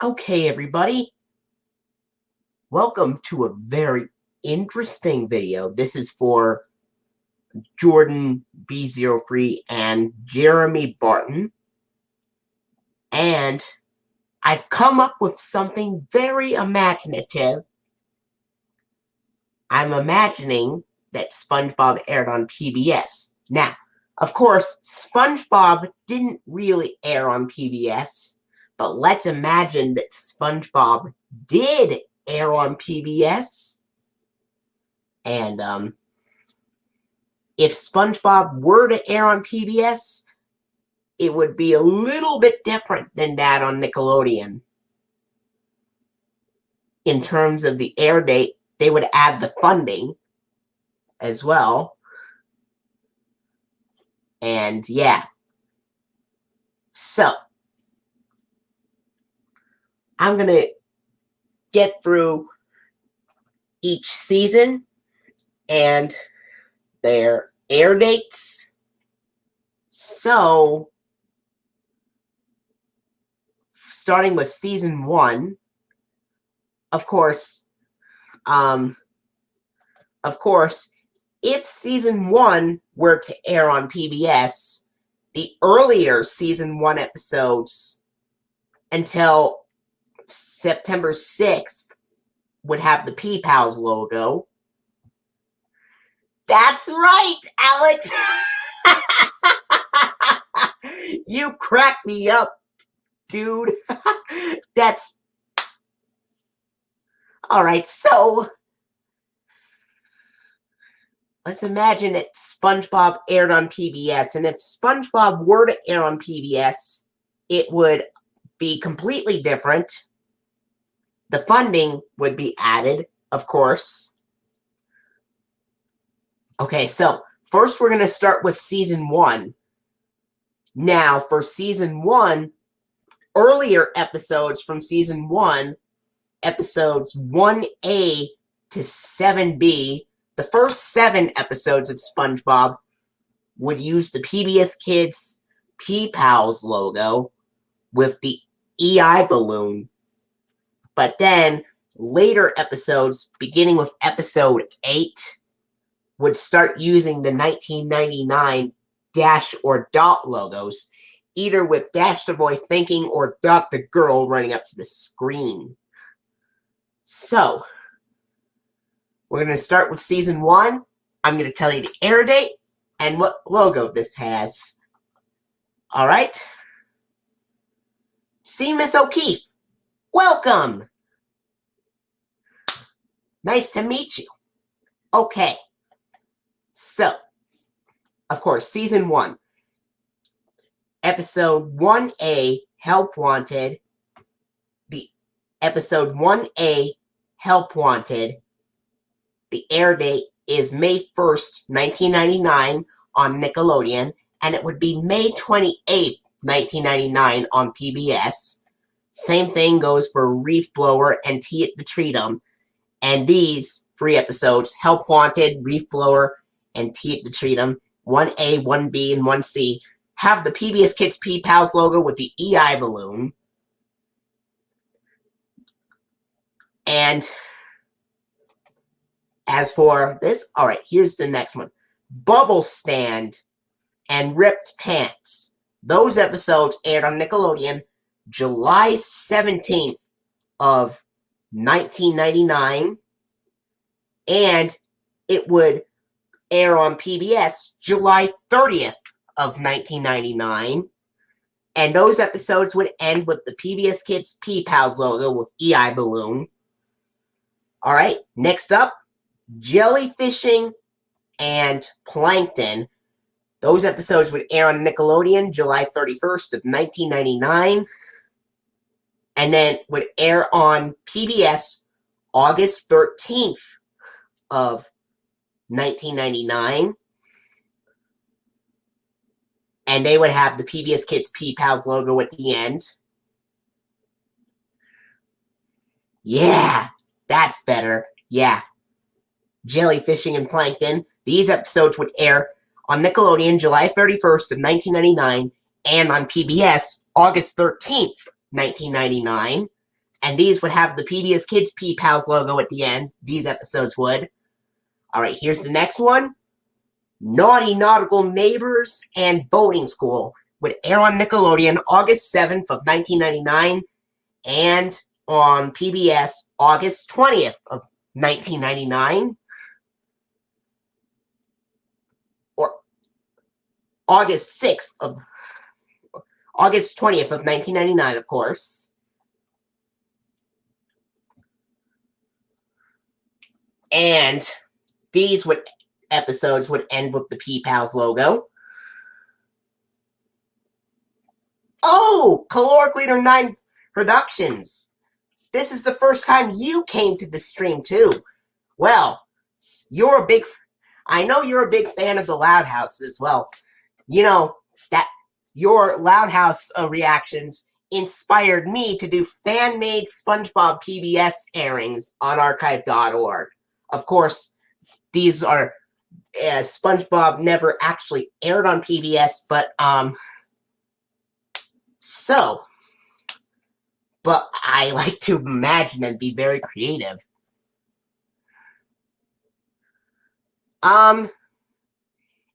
Okay, everybody. Welcome to a very interesting video. This is for JordanB03 and Jeremy Barton. And I've come up with something very imaginative. I'm imagining that SpongeBob aired on PBS. Now, of course, SpongeBob didn't really air on PBS, but let's imagine that SpongeBob did air on PBS. And if SpongeBob were to air on PBS, it would be a little bit different than that on Nickelodeon. In terms of the air date, they would add the funding as well. And yeah. So, I'm going to get through each season and their air dates. So, starting with season 1, of course, if season 1 were to air on PBS, the earlier season 1 episodes until September 6th would have the P-Pals logo. That's right, Alex! You cracked me up, dude. That's... Alright, so... let's imagine that SpongeBob aired on PBS, and if SpongeBob were to air on PBS, it would be completely different. The funding would be added, of course. Okay, so first we're going to start with season 1. Now, for season 1, earlier episodes from season 1, episodes 1A to 7B, the first 7 episodes of SpongeBob would use the PBS Kids P-Pals logo with the EI balloon. But then, later episodes, beginning with episode 8, would start using the 1999 Dash or Dot logos, either with Dash the Boy thinking or Dot the Girl running up to the screen. So, we're going to start with season 1. I'm going to tell you the air date and what logo this has. Alright? See, Miss O'Keefe. Welcome! Nice to meet you. Okay. So, of course, season 1. Episode 1A, Help Wanted. The episode 1A, Help Wanted. The air date is May 1st, 1999 on Nickelodeon, and it would be May 28th, 1999 on PBS. Same thing goes for Reef Blower and Tea at the Treatum. And these 3 episodes, Help Wanted, Reef Blower, and Tea at the Treatum, 1A, 1B, and 1C, have the PBS Kids P-Pals logo with the EI balloon. And as for this, alright, here's the next one. Bubble Stand and Ripped Pants. Those episodes aired on Nickelodeon July 17th of 1999. And it would air on PBS July 30th of 1999. And those episodes would end with the PBS Kids P-Pals logo with EI balloon. Alright, next up, Jellyfishing and Plankton. Those episodes would air on Nickelodeon July 31st of 1999. And then would air on PBS August 13th of 1999. And they would have the PBS Kids P-Pals logo at the end. Yeah, that's better. Yeah. Jellyfishing and Plankton. These episodes would air on Nickelodeon July 31st of 1999 and on PBS August 13th, 1999. And these would have the PBS Kids P Pals logo at the end. These episodes would. Alright, here's the next one. Naughty Nautical Neighbors and Boating School would air on Nickelodeon August 7th of 1999 and on PBS August 20th of 1999 or August 20th of 1999, of course. And these episodes would end with the P Pals logo. Oh, Caloric Leader 9 Productions. This is the first time you came to the stream too. Well, I know you're a big fan of the Loud House as well. You know that your Loud House reactions inspired me to do fan-made SpongeBob PBS airings on archive.org. Of course, these are SpongeBob never actually aired on PBS, but but I like to imagine and be very creative.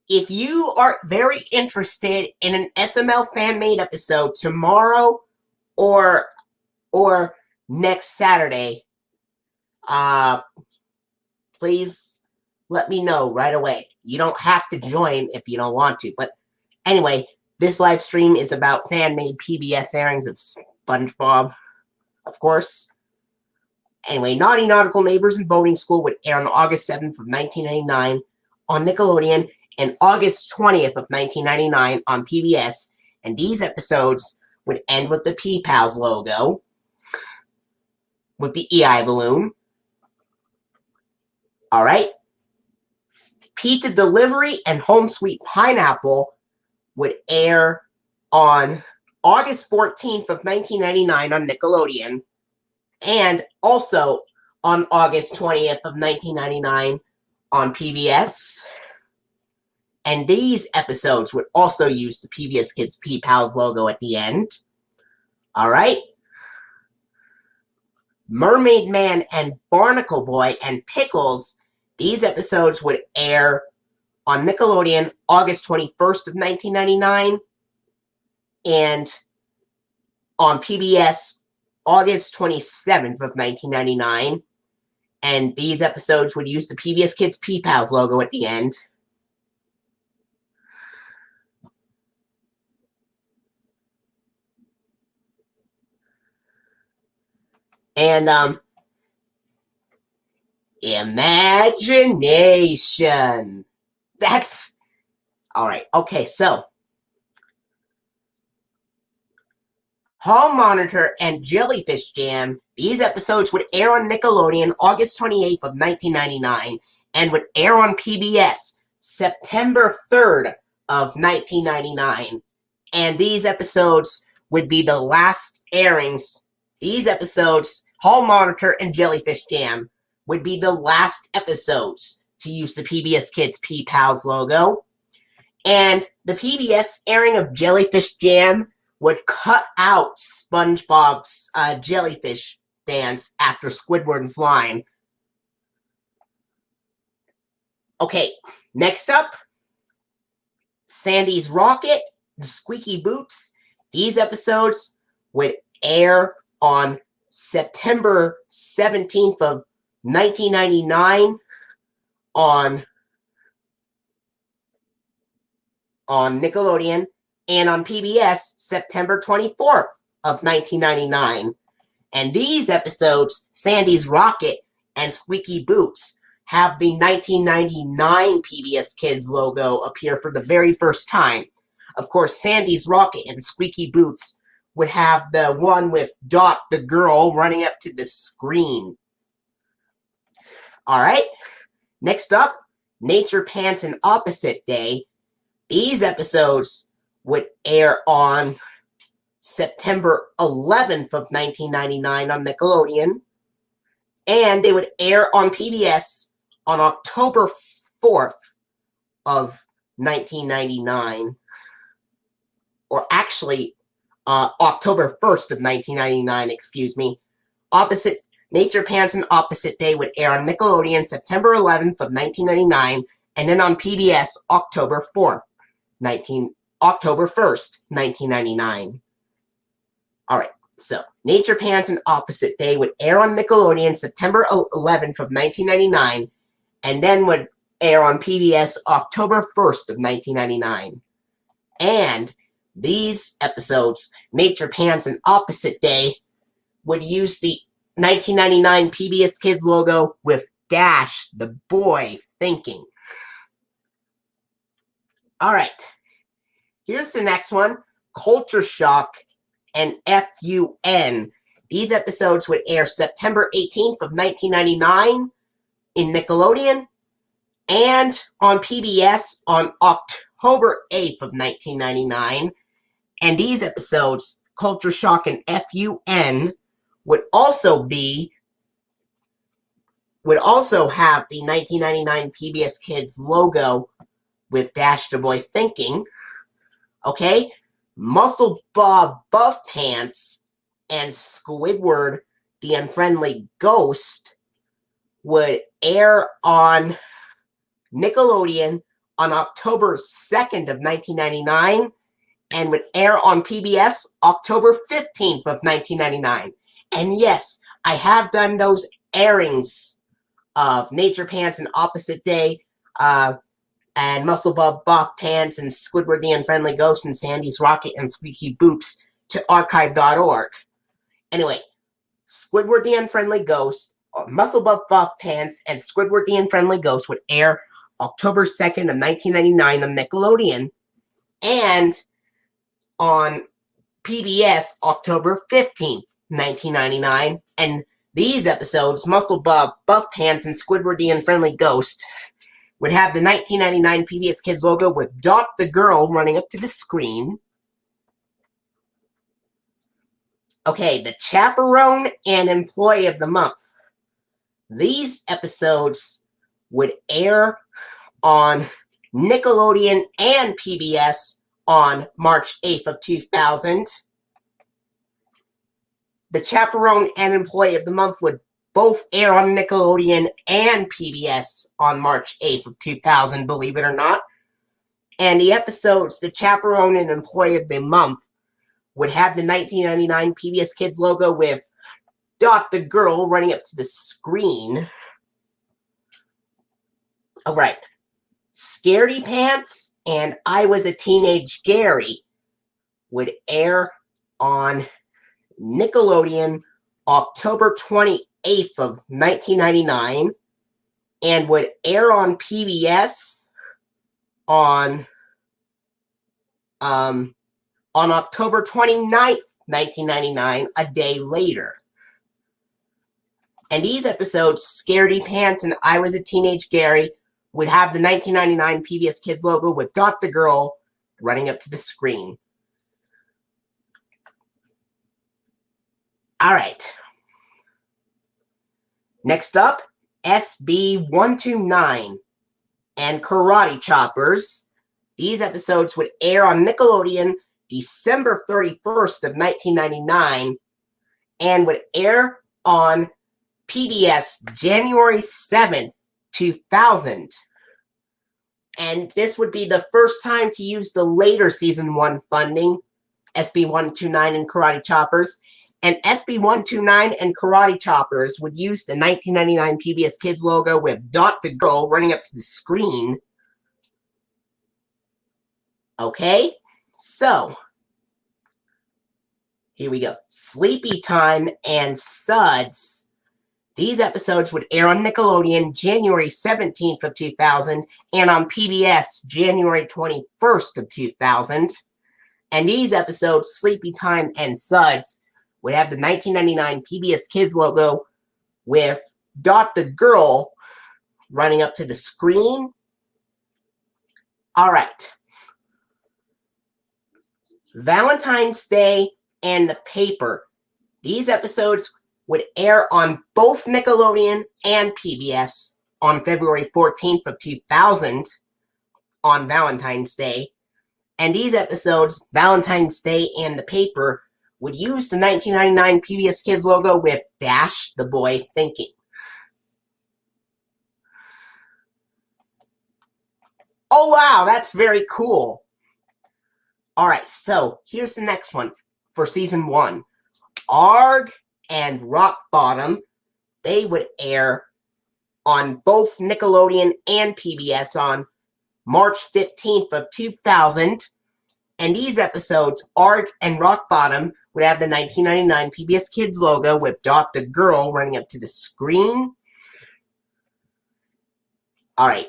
If you are very interested in an SML fan-made episode tomorrow or next Saturday, please let me know right away. You don't have to join if you don't want to. But anyway, this live stream is about fan-made PBS airings of SpongeBob, of course. Anyway, Naughty Nautical Neighbors and Boating School would air on August 7th of 1999 on Nickelodeon and August 20th of 1999 on PBS. And these episodes would end with the P Pals logo with the EI balloon. Alright. Pizza Delivery and Home Sweet Pineapple would air on August 14th of 1999 on Nickelodeon, and also on August 20th of 1999 on PBS. And these episodes would also use the PBS Kids P Pals logo at the end. Alright. Mermaid Man and Barnacle Boy and Pickles. These episodes would air on Nickelodeon August 21st of 1999 and on PBS August 27th of 1999. And these episodes would use the PBS Kids P Pals logo at the end. And, imagination. That's... Alright, okay, so... Hall Monitor and Jellyfish Jam. These episodes would air on Nickelodeon August 28th of 1999 and would air on PBS September 3rd of 1999. And these episodes would be the last airings. These episodes, Hall Monitor and Jellyfish Jam, would be the last episodes to use the PBS Kids P Pals logo. And the PBS airing of Jellyfish Jam would cut out SpongeBob's jellyfish dance after Squidward's line. Okay, next up, Sandy's Rocket, The Squeaky Boots. These episodes would air on September 17th of 1999 on Nickelodeon, and on PBS September 24th of 1999. And these episodes, Sandy's Rocket and Squeaky Boots, have the 1999 PBS Kids logo appear for the very first time. Of course, Sandy's Rocket and Squeaky Boots would have the one with Dot the girl running up to the screen. Alright, next up, Nature Pants and Opposite Day. These episodes would air on September 11th of 1999 on Nickelodeon, and they would air on PBS on October 4th of 1999, or actually October 1st of 1999, excuse me, Nature Parents and Opposite Day would air on Nickelodeon September 11th of 1999, and then on PBS October 1st, 1999. All right, so Nature Parents and Opposite Day would air on Nickelodeon September 11th of 1999, and then would air on PBS October 1st of 1999. And these episodes, Nature Parents and Opposite Day, would use the 1999 PBS Kids logo with Dash, the boy, thinking. All right, here's the next one, Culture Shock and FUN. These episodes would air September 18th of 1999 in Nickelodeon and on PBS on October 8th of 1999. And these episodes, Culture Shock and FUN, would also have the 1999 PBS Kids logo with Dash the Boy Thinking. Okay? Muscle Bob Buff Pants and Squidward the Unfriendly Ghost would air on Nickelodeon on October 2nd of 1999 and would air on PBS October 15th of 1999. And yes, I have done those airings of Nature Pants and Opposite Day, and Muscle Bob Buff Pants and Squidward the Unfriendly Ghost and Sandy's Rocket and Squeaky Boots to archive.org. Anyway, Squidward the Unfriendly Ghost, Muscle Bob Buff Pants, and Squidward the Unfriendly Ghost would air October 2nd of 1999 on Nickelodeon, and on PBS October 15th, 1999. And these episodes, Muscle Bob Buff Pants and Squidward the Unfriendly Ghost, would have the 1999 PBS Kids logo with Dot the Girl running up to the screen. Okay, the Chaperone and Employee of the Month. These episodes would air on Nickelodeon and PBS on March 8th of 2000. The Chaperone and Employee of the Month would both air on Nickelodeon and PBS on March 8th of 2000, believe it or not. And the episodes, the Chaperone and Employee of the Month, would have the 1999 PBS Kids logo with Dot the Girl running up to the screen. All right. Scaredy Pants and I Was a Teenage Gary would air on Nickelodeon October 28th of 1999 and would air on PBS on October 29th, 1999, a day later. And these episodes, Scaredy Pants and I Was a Teenage Gary, would have the 1999 PBS Kids logo with Dot the Girl running up to the screen. All right. Next up, SB129 and Karate Choppers. These episodes would air on Nickelodeon December 31st of 1999 and would air on PBS January 7th, 2000. And this would be the first time to use the later Season 1 funding, SB129 and Karate Choppers. And SB129 and Karate Choppers would use the 1999 PBS Kids logo with Dot the Girl running up to the screen. Okay, so here we go. Sleepy Time and Suds. These episodes would air on Nickelodeon January 17th of 2000 and on PBS January 21st of 2000. And these episodes, Sleepy Time and Suds, would have the 1999 PBS Kids logo with Dot the Girl running up to the screen. All right. Valentine's Day and the Paper. These episodes would air on both Nickelodeon and PBS on February 14th of 2000 on Valentine's Day. And these episodes, Valentine's Day and the Paper, would use the 1999 PBS Kids logo with Dash the Boy Thinking. Oh wow, that's very cool. Alright, so here's the next one for season 1. Arg and Rock Bottom, they would air on both Nickelodeon and PBS on March 15th of 2000. And these episodes, Arg and Rock Bottom, would have the 1999 PBS Kids logo with Dot the Girl running up to the screen. Alright,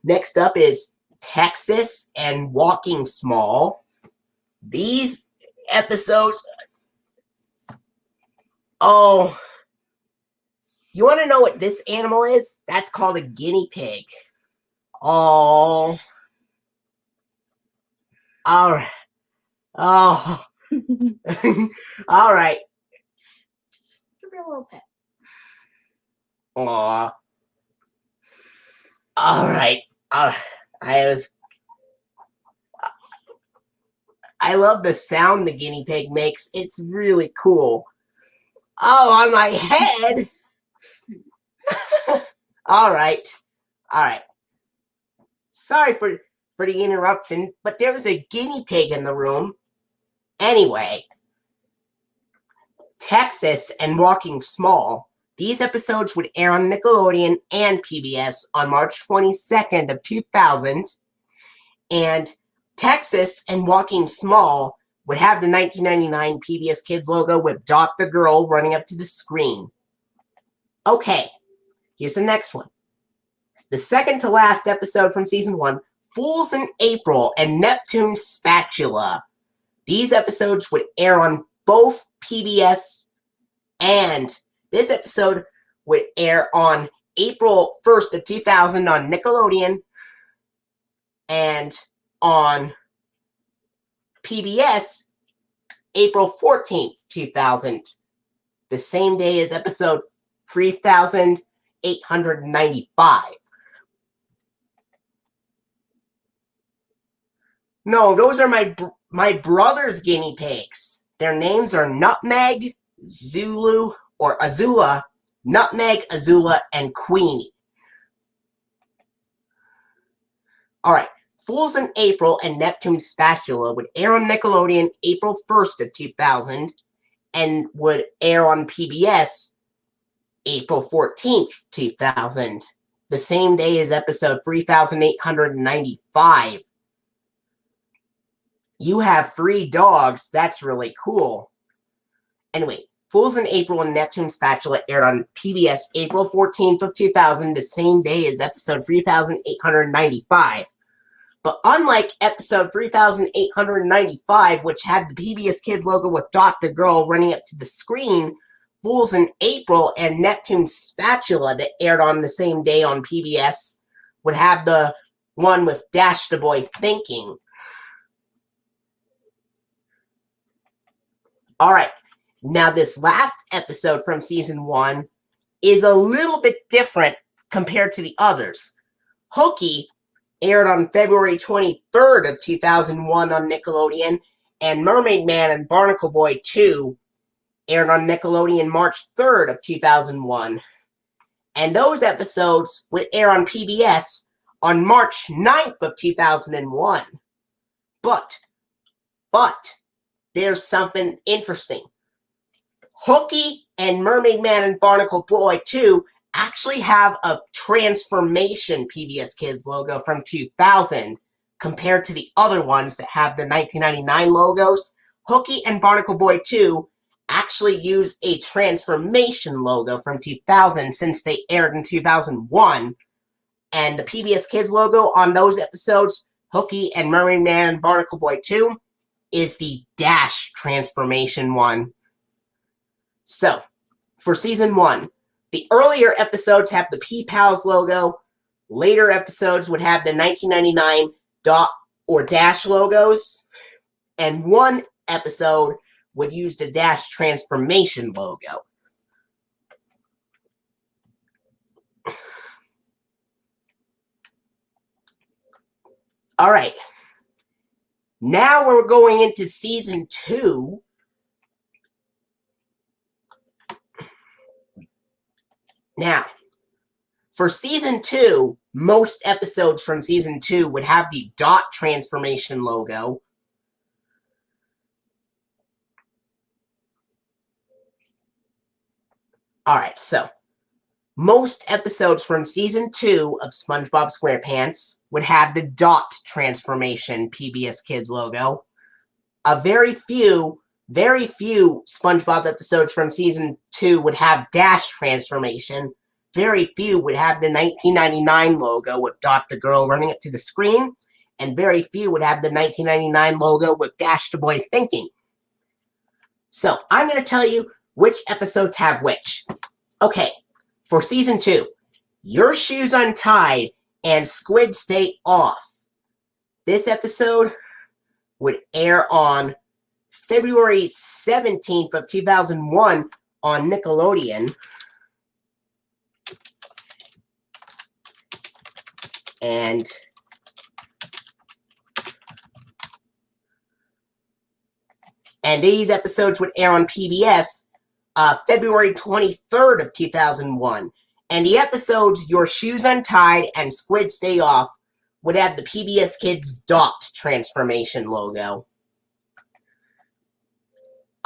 next up is Texas and Walking Small. These episodes... Oh, you want to know what this animal is? That's called a guinea pig. Oh. Alright. Oh. Alright. Give her a little pet. Aw. Alright. I love the sound the guinea pig makes. It's really cool. Oh, on my head! Alright. Sorry for the interruption, but there was a guinea pig in the room. Anyway. Texas and Walking Small. These episodes would air on Nickelodeon and PBS on March 22nd of 2000. And Texas and Walking Small would have the 1999 PBS Kids logo with Dot the Girl running up to the screen. Okay, here's the next one. The second to last episode from season 1, Fools in April and Neptune Spatula. These episodes would air on both PBS, and this episode would air on April 1st of 2000 on Nickelodeon and on PBS April 14th, 2000, the same day as episode 3895. No, those are my brother's guinea pigs. Their names are Nutmeg, Zulu, or Azula, Nutmeg, Azula, and Queenie. Alright, Fools in April and Neptune Spatula would air on Nickelodeon April 1st of 2000 and would air on PBS April 14th, 2000, the same day as episode 3895. You have 3 dogs. That's really cool. Anyway, Fools in April and Neptune Spatula aired on PBS April 14th of 2000, the same day as episode 3895. But unlike episode 3895, which had the PBS Kids logo with Dot the Girl running up to the screen, Fools in April and Neptune Spatula that aired on the same day on PBS would have the one with Dash the Boy Thinking. Alright, now this last episode from season 1 is a little bit different compared to the others. Hooky aired on February 23rd of 2001 on Nickelodeon, and Mermaid Man and Barnacle Boy 2 aired on Nickelodeon March 3rd of 2001. And those episodes would air on PBS on March 9th of 2001. But, there's something interesting. Hooky and Mermaid Man and Barnacle Boy 2 actually have a transformation PBS Kids logo from 2000 compared to the other ones that have the 1999 logos. Hooky and Barnacle Boy 2 actually use a transformation logo from 2000 since they aired in 2001. And the PBS Kids logo on those episodes, Hooky and Mermaid Man and Barnacle Boy 2, is the Dash transformation one. So, for season 1, the earlier episodes have the P-Pals logo. Later episodes would have the 1999 Dot or Dash logos. And one episode would use the Dash transformation logo. Alright. Now we're going into season 2. Now, for Season 2, most episodes from Season 2 would have the dot transformation logo. Alright, so most episodes from Season 2 of SpongeBob SquarePants would have the dot transformation PBS Kids logo. Very few SpongeBob episodes from Season 2 would have dash transformation. Very few would have the 1999 logo with Dot the girl running up to the screen. And very few would have the 1999 logo with Dash the boy thinking. So, I'm going to tell you which episodes have which. Okay, for Season 2, Your Shoes Untied and Squid Stay Off. This episode would air on February 17th of 2001 on Nickelodeon. And these episodes would air on PBS February 23rd of 2001. And the episodes Your Shoes Untied and Squid Stay Off would have the PBS Kids dot transformation logo.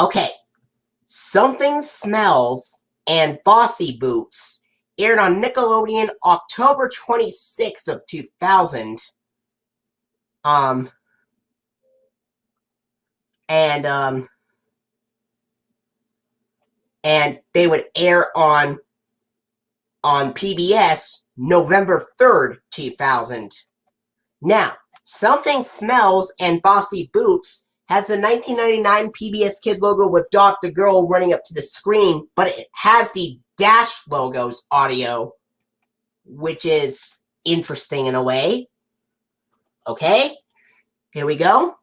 Okay, Something Smells and Bossy Boots aired on Nickelodeon October 26th of 2000. And they would air on PBS November 3rd, 2000. Now, Something Smells and Bossy Boots has the 1999 PBS Kids logo with Dot the girl running up to the screen, but it has the Dash logo's audio, which is interesting in a way. Okay, here we go.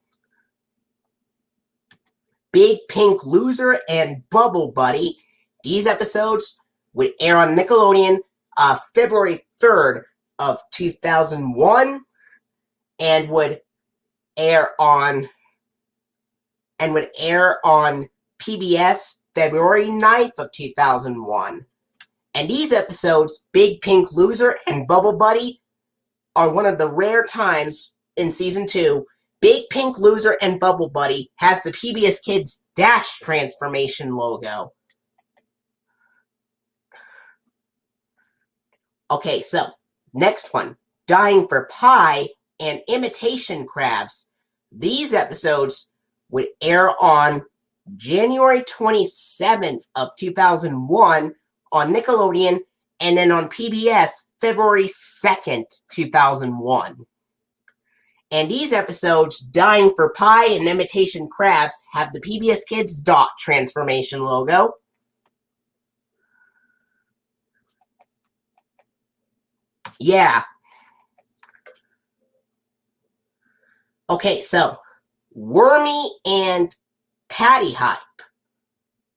Big Pink Loser and Bubble Buddy. These episodes would air on Nickelodeon February 3rd of 2001 and would air on PBS February 9th of 2001. And these episodes, Big Pink Loser and Bubble Buddy, are one of the rare times in Season 2 Big Pink Loser and Bubble Buddy has the PBS Kids Dash transformation logo. Okay, so, next one. Dying for Pie and Imitation Crabs. These episodes would air on January 27th of 2001 on Nickelodeon, and then on PBS February 2nd, 2001. And these episodes, Dying for Pie and Imitation Crabs, have the PBS Kids dot transformation logo. Yeah. Okay, so, Wormy and Patty Hype.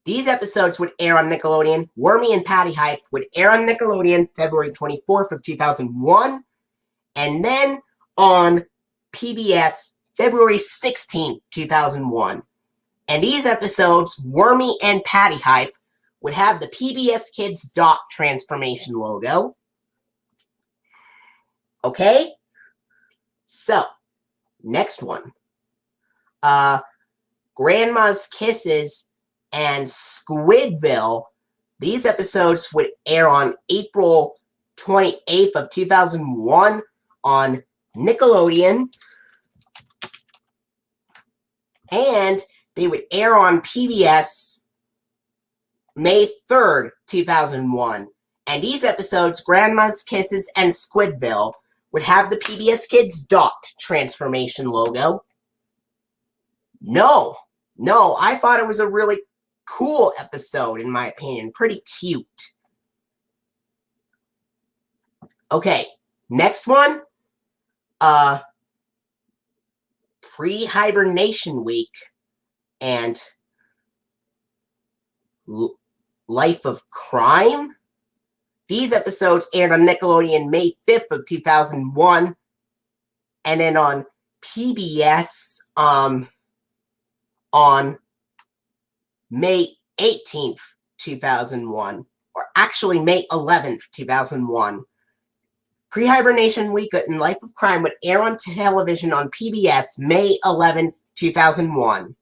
These episodes would air on Nickelodeon. Wormy and Patty Hype would air on Nickelodeon February 24th of 2001. And then on PBS February 16th, 2001. And these episodes, Wormy and Patty Hype, would have the PBS Kids dot transformation logo. Okay? So, next one. Grandma's Kisses and Squidville. These episodes would air on April 28th of 2001 on Nickelodeon. And they would air on PBS May 3rd, 2001. And these episodes, Grandma's Kisses and Squidville, would have the PBS Kids dot transformation logo. No, I thought it was a really cool episode, in my opinion. Pretty cute. Okay, next one. Pre-hibernation week and Life of Crime. These episodes aired on Nickelodeon May 5th of 2001, and then on PBS on May 18th, 2001. or actually May 11th, 2001. Pre-Hibernation Week in Life of Crime would air on television on PBS May 11th, 2001.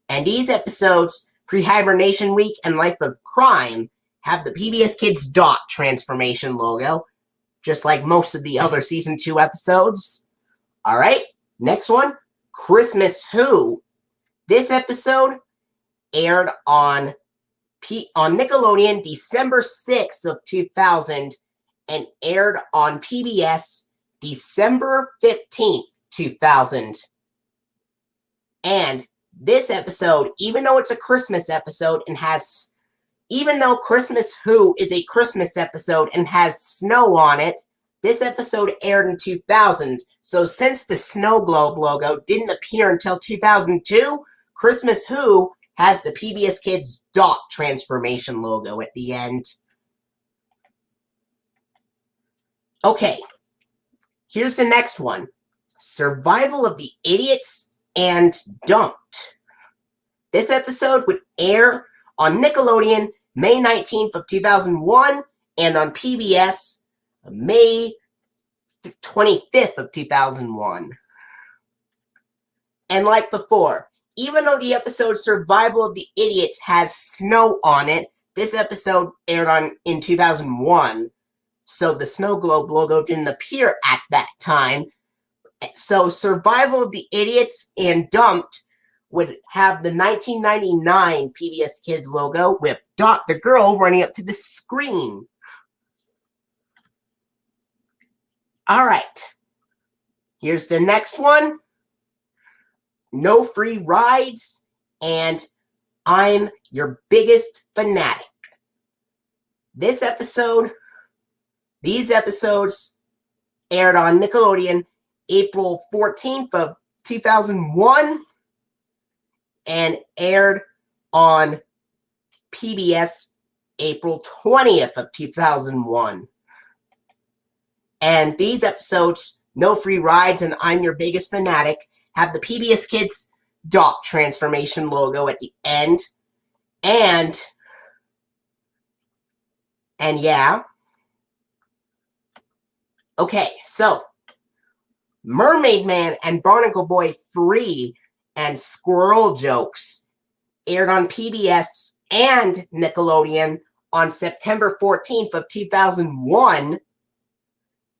And these episodes, Pre-Hibernation Week and Life of Crime, have the PBS Kids dot transformation logo, just like most of the other Season 2 episodes. Alright, next one, Christmas Who. This episode aired on Nickelodeon December 6th of 2000 and aired on PBS December 15th, 2000. And this episode, even though it's a Christmas episode and even though Christmas Who is a Christmas episode and has snow on it, this episode aired in 2000. So since the snow globe logo didn't appear until 2002, Christmas Who has the PBS Kids dot transformation logo at the end. Okay, here's the next one. Survival of the Idiots and Dumped. This episode would air on Nickelodeon May 19th of 2001 and on PBS May 25th of 2001. And like before, even though the episode Survival of the Idiots has snow on it, this episode aired in 2001. So the snow globe logo didn't appear at that time. So Survival of the Idiots and Dumped would have the 1999 PBS Kids logo with Dot the girl running up to the screen. Alright, here's the next one. No Free Rides and I'm Your Biggest Fanatic. These episodes aired on Nickelodeon April 14th of 2001 and aired on PBS April 20th of 2001. And these episodes, No Free Rides and I'm Your Biggest Fanatic, have the PBS Kids dot transformation logo at the end. And yeah. Okay, so Mermaid Man and Barnacle Boy 3 and Squirrel Jokes aired on PBS and Nickelodeon on September 14th of 2001.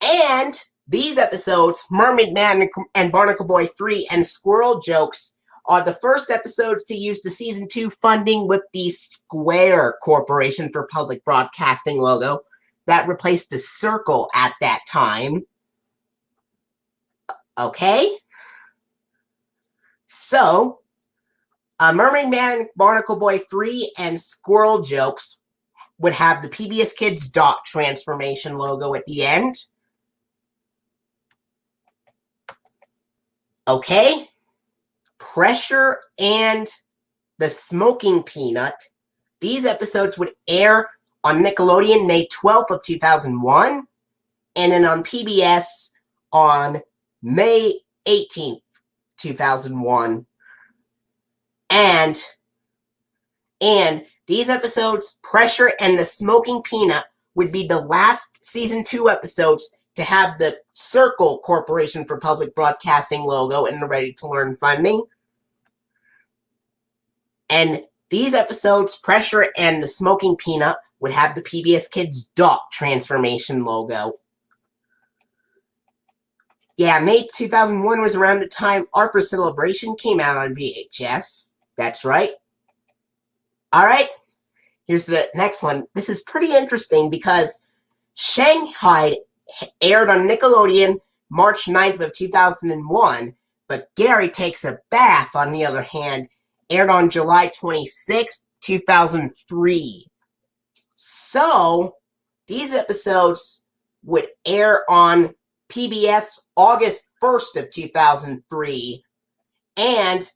And these episodes, Mermaid Man and Barnacle Boy 3 and Squirrel Jokes, are the first episodes to use the Season 2 funding with the Square Corporation for Public Broadcasting logo that replaced the circle at that time. Okay? So, Mermaid Man, Barnacle Boy 3, and Squirrel Jokes would have the PBS Kids dot transformation logo at the end. Okay? Pressure and the Smoking Peanut. These episodes would air on Nickelodeon May 12th of 2001 and then on PBS on May 18th, 2001. And these episodes, Pressure and the Smoking Peanut, would be the last Season 2 episodes to have the Circle Corporation for Public Broadcasting logo in the Ready to Learn funding. And these episodes, Pressure and the Smoking Peanut, would have the PBS Kids dot transformation logo. Yeah, May 2001 was around the time Art for Celebration came out on VHS. That's right. Alright, here's the next one. This is pretty interesting because Shanghai aired on Nickelodeon March 9th of 2001, but Gary Takes a Bath, on the other hand, aired on July 26th, 2003. So, these episodes would air on PBS August 1st of 2003, and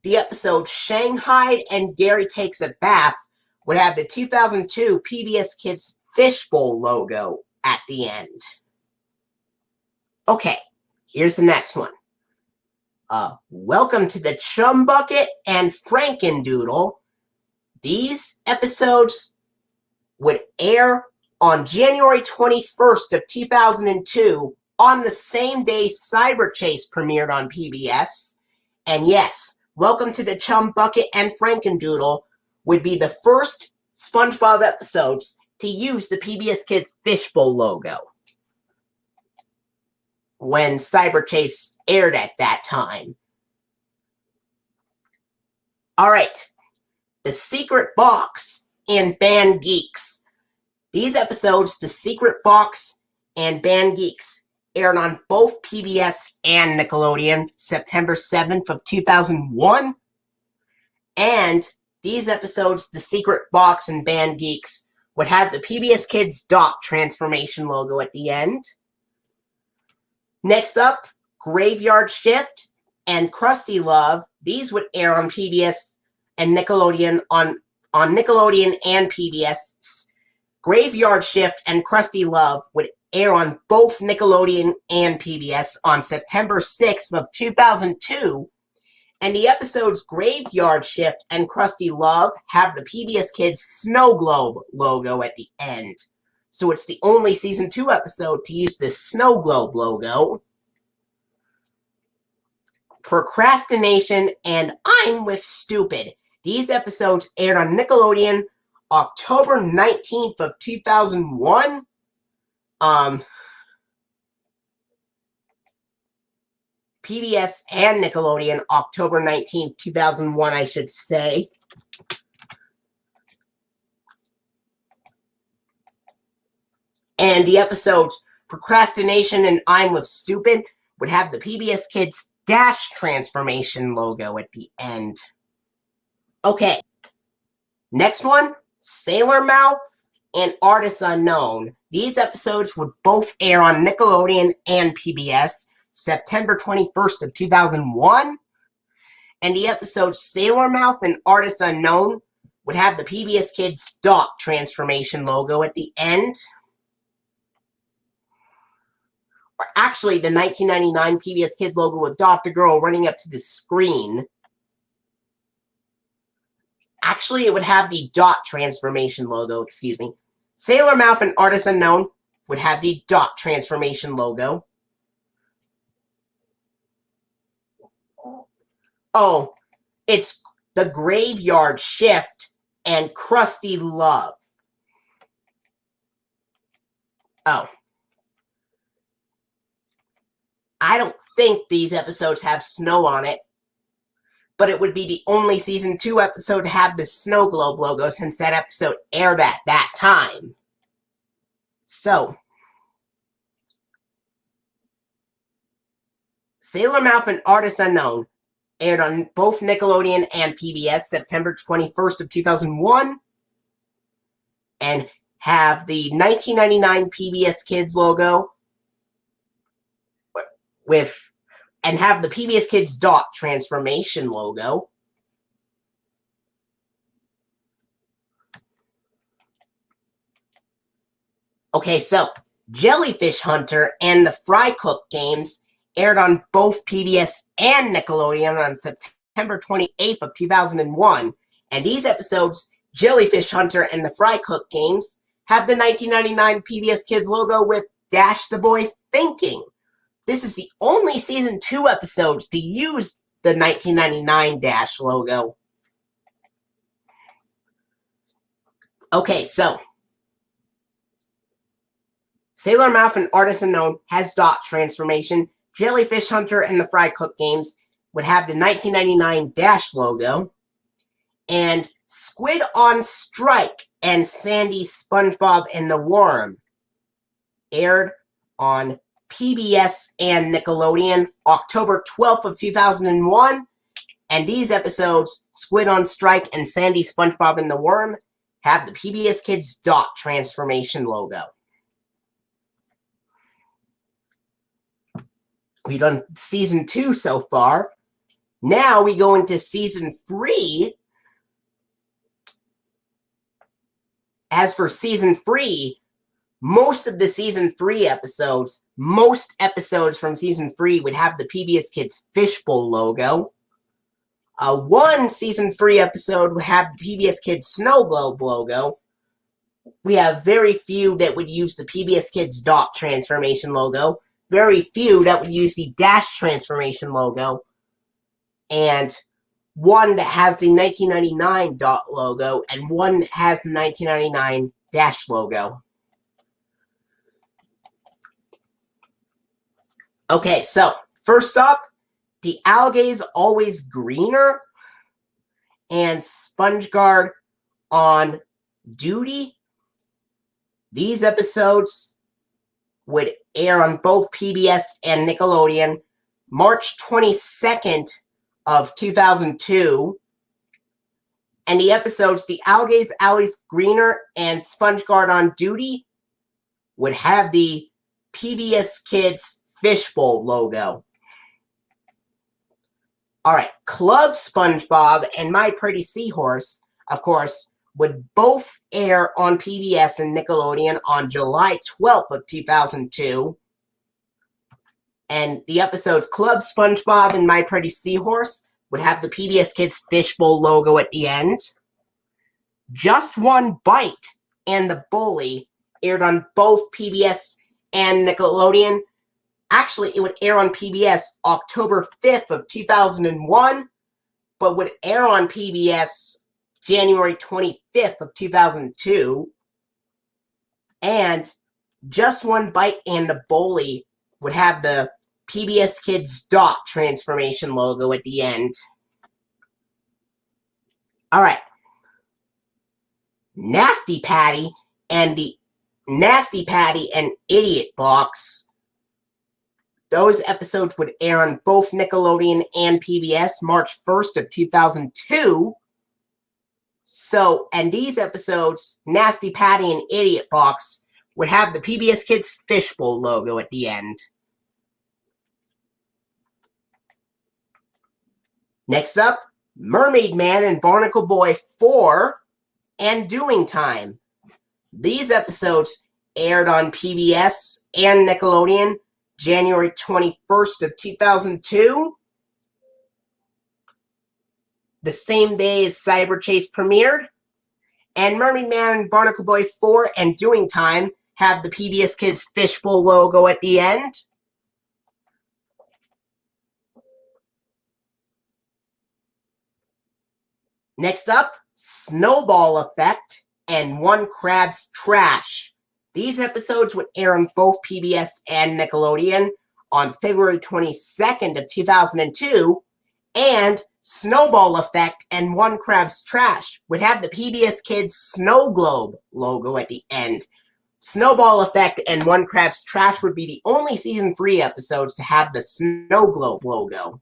the episode Shanghai and Gary Takes a Bath would have the 2002 PBS Kids Fishbowl logo at the end. Okay, here's the next one. Welcome to the Chum Bucket and Frankendoodle. These episodes would air on January 21st of 2002 on the same day Cyber Chase premiered on PBS. And yes, Welcome to the Chum Bucket and Frankendoodle would be the first SpongeBob episodes to use the PBS Kids Fishbowl logo when Cyber Chase aired at that time. Alright, The Secret Box and Band Geeks. These episodes, The Secret Box and Band Geeks, aired on both PBS and Nickelodeon September 7th of 2001. And these episodes, The Secret Box and Band Geeks, would have the PBS Kids dot transformation logo at the end. Next up, Graveyard Shift and Krusty Love. These would air on PBS and Nickelodeon on Nickelodeon and PBS. Graveyard Shift and Krusty Love would air on both Nickelodeon and PBS on September 6th of 2002. And the episodes Graveyard Shift and Krusty Love have the PBS Kids Snow Globe logo at the end. So it's the only Season 2 episode to use this Snow Globe logo. Procrastination and I'm with Stupid. These episodes aired on Nickelodeon October 19th of 2001. PBS and Nickelodeon October 19th, 2001, I should say. And the episodes Procrastination and I'm with Stupid would have the PBS Kids Dash transformation logo at the end. Okay. Next one, Sailor Mouth and Artists Unknown. These episodes would both air on Nickelodeon and PBS September 21st of 2001. And the episodes Sailor Mouth and Artists Unknown would have the PBS Kids dot transformation logo at the end. Or actually, the 1999 PBS Kids logo with Dr. Girl running up to the screen. Actually, it would have the dot transformation logo, excuse me. Sailor Mouth and Artists Unknown would have the dot transformation logo. Oh, it's the Graveyard Shift and Krusty Love. Oh. I don't think these episodes have snow on it, but it would be the only Season 2 episode to have the Snow Globe logo since that episode aired at that time. So, Sailor Mouth and Artists Unknown aired on both Nickelodeon and PBS September 21st of 2001 and have the 1999 PBS Kids logo and have the PBS Kids dot transformation logo. Okay, so Jellyfish Hunter and the Fry Cook games aired on both PBS and Nickelodeon on September 28th of 2001. And these episodes, Jellyfish Hunter and the Fry Cook games, have the 1999 PBS Kids logo with Dash the Boy Thinking. This is the only Season 2 episodes to use the 1999 Dash logo. Okay, so Sailor Mouth and Artists Unknown has dot transformation. Jellyfish Hunter and the Fry Cook games would have the 1999 Dash logo. And Squid on Strike and Sandy, SpongeBob, and the Worm aired on PBS and Nickelodeon October 12th of 2001. And these episodes, Squid on Strike and Sandy, SpongeBob, and the Worm, have the PBS Kids dot transformation logo. We've done Season 2 so far. Now we go into Season 3. As for Season 3, most of the Season 3 episodes, most episodes from Season 3 would have the PBS Kids Fishbowl logo. One Season 3 episode would have the PBS Kids Snow Globe logo. we have very few that would use the PBS Kids dot transformation logo, very few that would use the dash transformation logo, and one that has the 1999 dot logo, and one that has the 1999 dash logo. Okay, so first up, the algae's always greener and SpongeBob on duty. These episodes would air on both PBS and Nickelodeon March 22nd of 2002. And the episodes, the algae's always greener and SpongeBob on duty, would have the PBS Kids fishbowl logo. Alright, Club SpongeBob and My Pretty Seahorse, of course, would both air on PBS and Nickelodeon on July 12th of 2002. And the episodes Club SpongeBob and My Pretty Seahorse would have the PBS Kids fishbowl logo at the end. Just One Bite and The Bully aired on both PBS and Nickelodeon. Actually, it would air on PBS October 5th of 2001, but would air on PBS January 25th of 2002. And Just One Bite and The Bully would have the PBS Kids dot transformation logo at the end. Alright. Nasty Patty and the Nasty Patty and Idiot Box. Those episodes would air on both Nickelodeon and PBS March 1st of 2002. So, and these episodes, Nasty Patty and Idiot Box, would have the PBS Kids fishbowl logo at the end. Next up, Mermaid Man and Barnacle Boy 4 and Doing Time. These episodes aired on PBS and Nickelodeon January 21st of 2002. The same day as Cyber Chase premiered. And Mermaid Man and Barnacle Boy 4 and Doing Time have the PBS Kids fishbowl logo at the end. Next up, Snowball Effect and One Crab's Trash. These episodes would air on both PBS and Nickelodeon on February 22nd of 2002, and Snowball Effect and One Crab's Trash would have the PBS Kids Snow Globe logo at the end. Snowball Effect and One Crab's Trash would be the only Season 3 episodes to have the Snow Globe logo.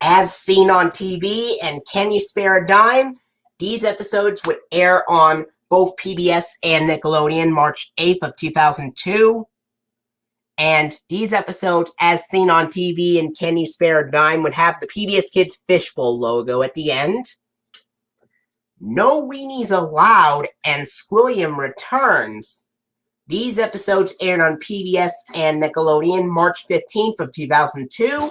As Seen on TV and Can You Spare a Dime? These episodes would air on both PBS and Nickelodeon March 8th of 2002. And these episodes, As Seen on TV and Can You Spare a Dime, would have the PBS Kids fishbowl logo at the end. No Weenies Allowed and Squilliam Returns. These episodes aired on PBS and Nickelodeon March 15th of 2002.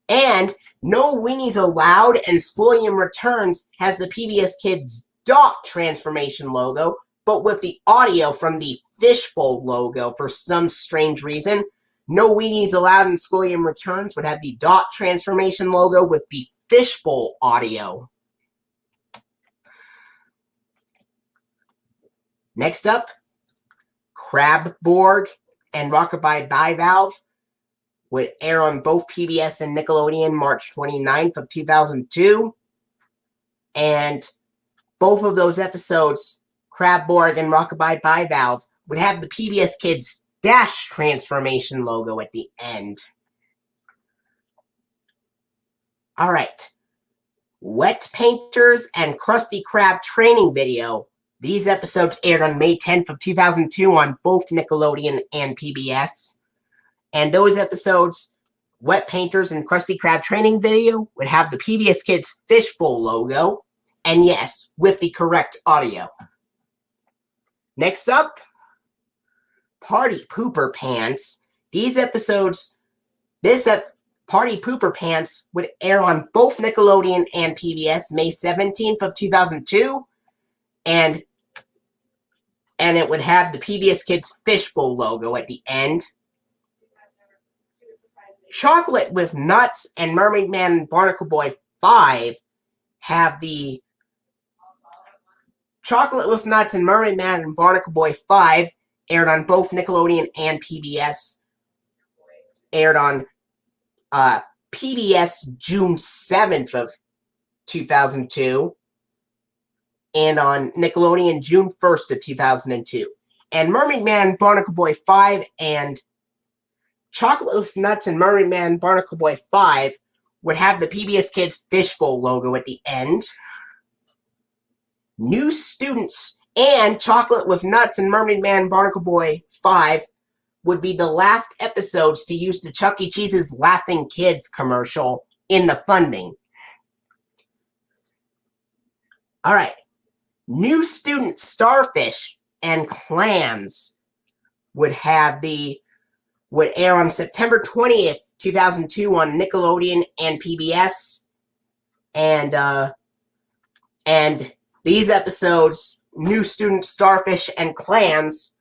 And No Weenies Allowed and Squilliam Returns has the PBS Kids dot transformation logo, but with the audio from the fishbowl logo for some strange reason. No Weenies Allowed and Squilliam Returns would have the dot transformation logo with the fishbowl audio. Next up, Crabborg and Rockabye Bivalve would air on both PBS and Nickelodeon March 29th of 2002. And both of those episodes, Crabborg and Rockabye Bivalve, would have the PBS Kids dash transformation logo at the end. Alright. Wet Painters and Krusty Krab training video. These episodes aired on May 10th of 2002 on both Nickelodeon and PBS. And those episodes, Wet Painters and Krusty Krab training video, would have the PBS Kids fishbowl logo. And yes, with the correct audio. Next up, Party Pooper Pants. These episodes, Party Pooper Pants would air on both Nickelodeon and PBS May 17th of 2002, and it would have the PBS Kids Fishbowl logo at the end. Chocolate with Nuts and Mermaid Man and Barnacle Boy 5 have the Chocolate with Nuts and Mermaid Man and Barnacle Boy 5 aired on both Nickelodeon and PBS. Aired on PBS June 7th of 2002 and on Nickelodeon June 1st of 2002. And Mermaid Man, Barnacle Boy 5 and Chocolate with Nuts and Mermaid Man, Barnacle Boy 5 would have the PBS Kids Fishbowl logo at the end. New Students and Chocolate with Nuts and Mermaid Man, Barnacle Boy 5 would be the last episodes to use the Chuck E. Cheese's Laughing Kids commercial in the funding. Alright. New Student Starfish and Clams would air on September 20th, 2002 on Nickelodeon and PBS. And these episodes, New Student Starfish and Clams,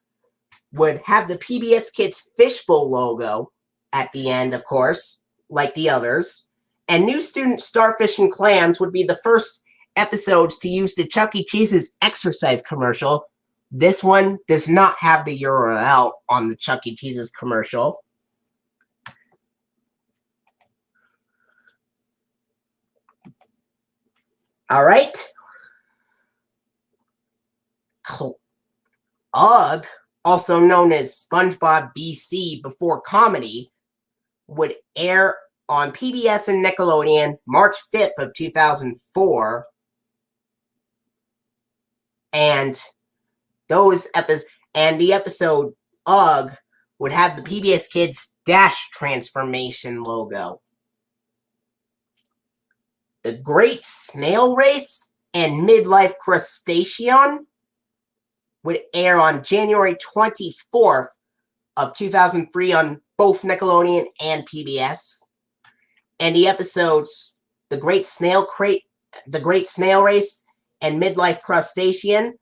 would have the PBS Kids Fishbowl logo at the end, of course, like the others. And New Student Starfish and Clams would be the first episodes to use the Chuck E. Cheese's exercise commercial. This one does not have the URL on the Chuck E. Cheese's commercial. Alright. UGG, also known as SpongeBob BC Before Comedy, would air on PBS and Nickelodeon March 5th of 2004. And the episode UGG would have the PBS Kids Dash Transformation logo. The Great Snail Race and Midlife Crustacean would air on January 24th of 2003 on both Nickelodeon and PBS. And the episodes The Great Snail Race and Midlife Crustacean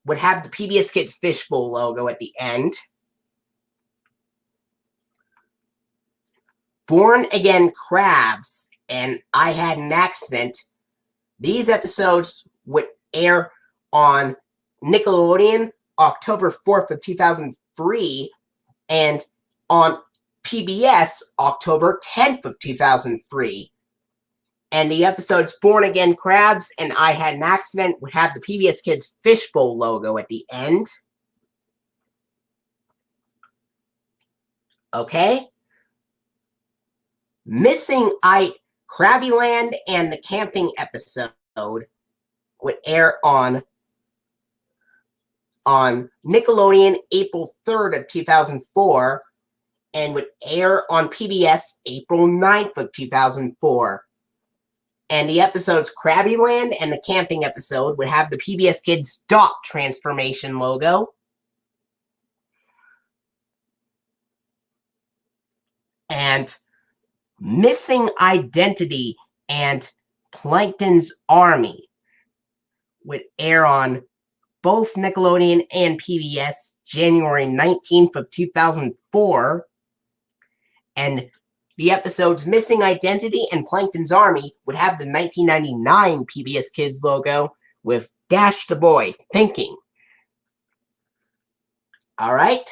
would have the PBS Kids Fishbowl logo at the end. Born Again Crabs and I Had an Accident. These episodes would air on Nickelodeon October 4th of 2003 and on PBS October 10th of 2003. And the episodes Born Again Crabs and I Had an Accident would have the PBS Kids Fishbowl logo at the end. Okay. Krabbyland and the Camping episode would air on Nickelodeon April 3rd of 2004 and would air on PBS April 9th of 2004. And the episodes Krabbyland and the Camping episode would have the PBS Kids Dot Transformation logo. And Missing Identity and Plankton's Army would air on both Nickelodeon and PBS January 19th of 2004. And the episodes Missing Identity and Plankton's Army would have the 1999 PBS Kids logo with Dash the Boy Thinking. Alright.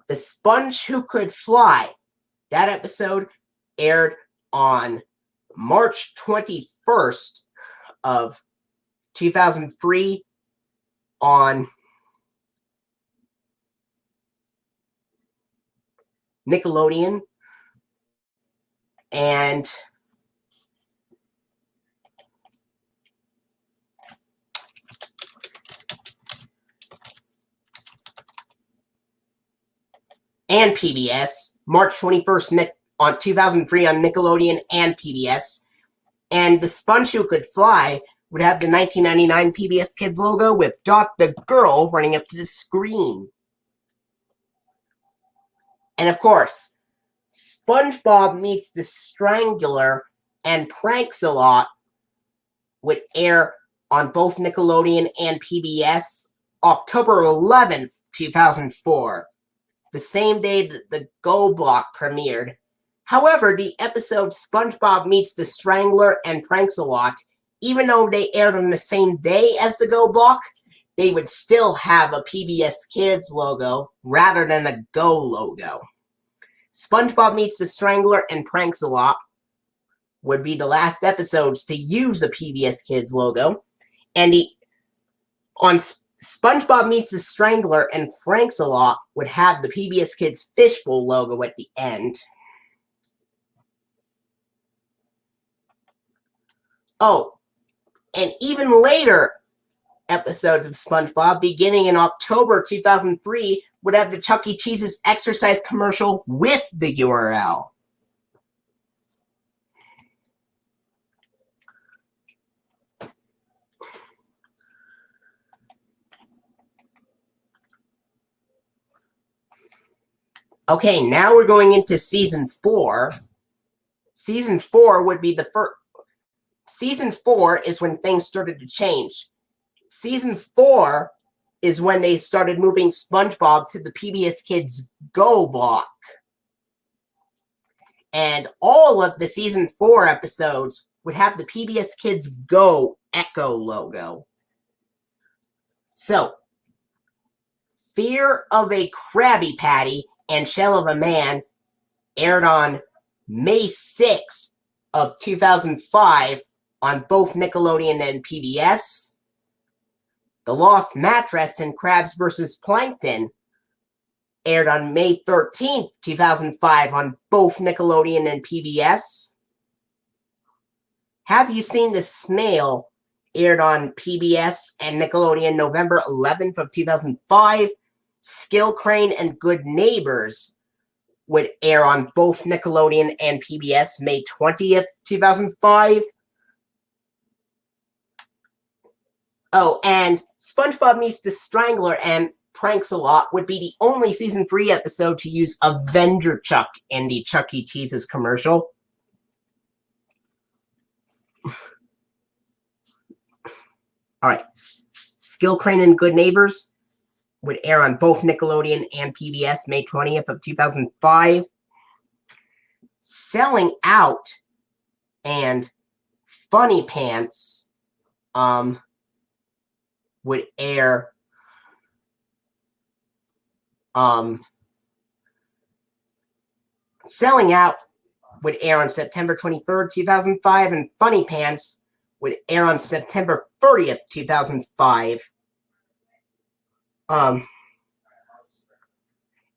The Sponge Who Could Fly. That episode aired on March 21st of 2003 on Nickelodeon. And PBS, March 21st on 2003 on Nickelodeon and PBS. And The Sponge Who Could Fly would have the 1999 PBS Kids logo with Dot the Girl running up to the screen. And of course, SpongeBob Meets the Strangler and Pranks-A-Lot would air on both Nickelodeon and PBS October 11th, 2004, the same day that the Go Block premiered. However, the episode SpongeBob Meets the Strangler and Pranks-A-Lot, even though they aired on the same day as the Go Block, they would still have a PBS Kids logo rather than a Go logo. SpongeBob Meets the Strangler and Pranks-A-Lot would be the last episodes to use a PBS Kids logo, and on SpongeBob Meets the Strangler and Pranks-A-Lot would have the PBS Kids fishbowl logo at the end. Oh, and even later episodes of SpongeBob, beginning in October 2003, would have the Chuck E. Cheese's exercise commercial with the URL. Okay, now we're going into Season 4. Season 4 would be the first. Season 4 is when things started to change. Season 4 is when they started moving SpongeBob to the PBS Kids Go block. And all of the Season 4 episodes would have the PBS Kids Go Echo logo. So, Fear of a Krabby Patty and Shell of a Man aired on May 6th of 2005 on both Nickelodeon and PBS. The Lost Mattress and Krabs vs. Plankton aired on May 13th, 2005 on both Nickelodeon and PBS. Have You Seen the Snail aired on PBS and Nickelodeon November 11th of 2005. Skill Crane and Good Neighbors would air on both Nickelodeon and PBS May 20th, 2005. Oh, and SpongeBob Meets the Strangler and Pranks-A-Lot would be the only Season 3 episode to use Avenger Chuck in the Chuck E. Cheese's commercial. Alright. Skill Crane and Good Neighbors would air on both Nickelodeon and PBS May 20th of 2005. Selling Out and Funny Pants would air Selling Out would air on September 23rd, 2005, and Funny Pants would air on September 30th, 2005.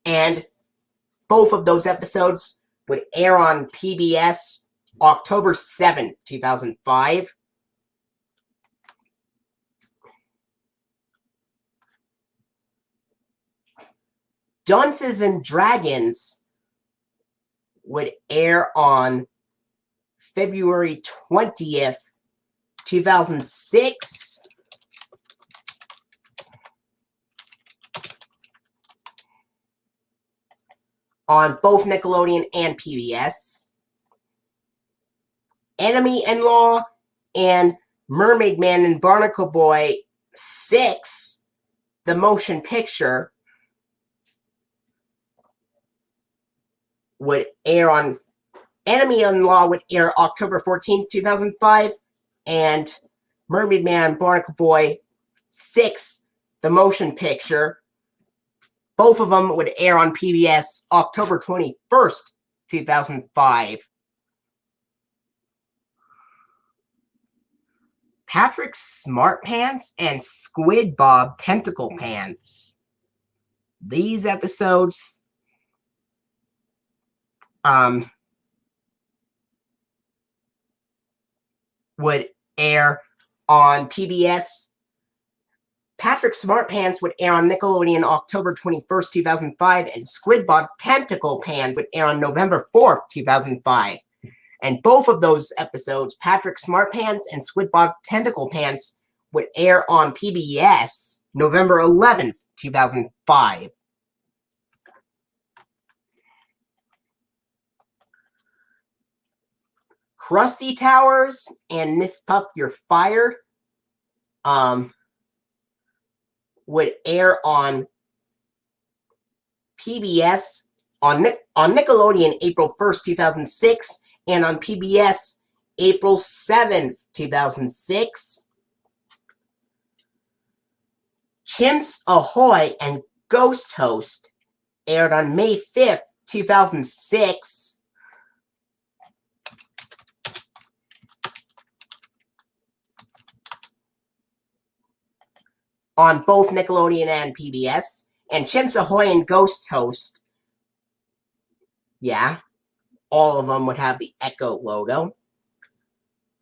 And both of those episodes would air on PBS October 7th, 2005. Dunces and Dragons would air on February 20th, 2006. On both Nickelodeon and PBS. Enemy-in-Law and Mermaid Man and Barnacle Boy 6, the motion picture, would air on Enemy-in-Law would air October 14th, 2005, and Mermaid Man and Barnacle Boy 6, the motion picture, both of them would air on PBS October 21st, 2005. Patrick Smart Pants and Squid Bob Tentacle Pants. These episodes would air on PBS. Patrick Smart Pants would air on Nickelodeon October 21st, 2005, and Squid Bob Tentacle Pants would air on November 4th, 2005. And both of those episodes, Patrick Smart Pants and Squid Bob Tentacle Pants, would air on PBS November 11th, 2005. Krusty Towers and Miss Puff, You're Fired would air on PBS on Nickelodeon April 1st, 2006, and on PBS April 7th, 2006. Chimps Ahoy and Ghost Host aired on May 5th, 2006. On both Nickelodeon and PBS. And Chimps Ahoy and Ghost Host, yeah, all of them would have the Echo logo.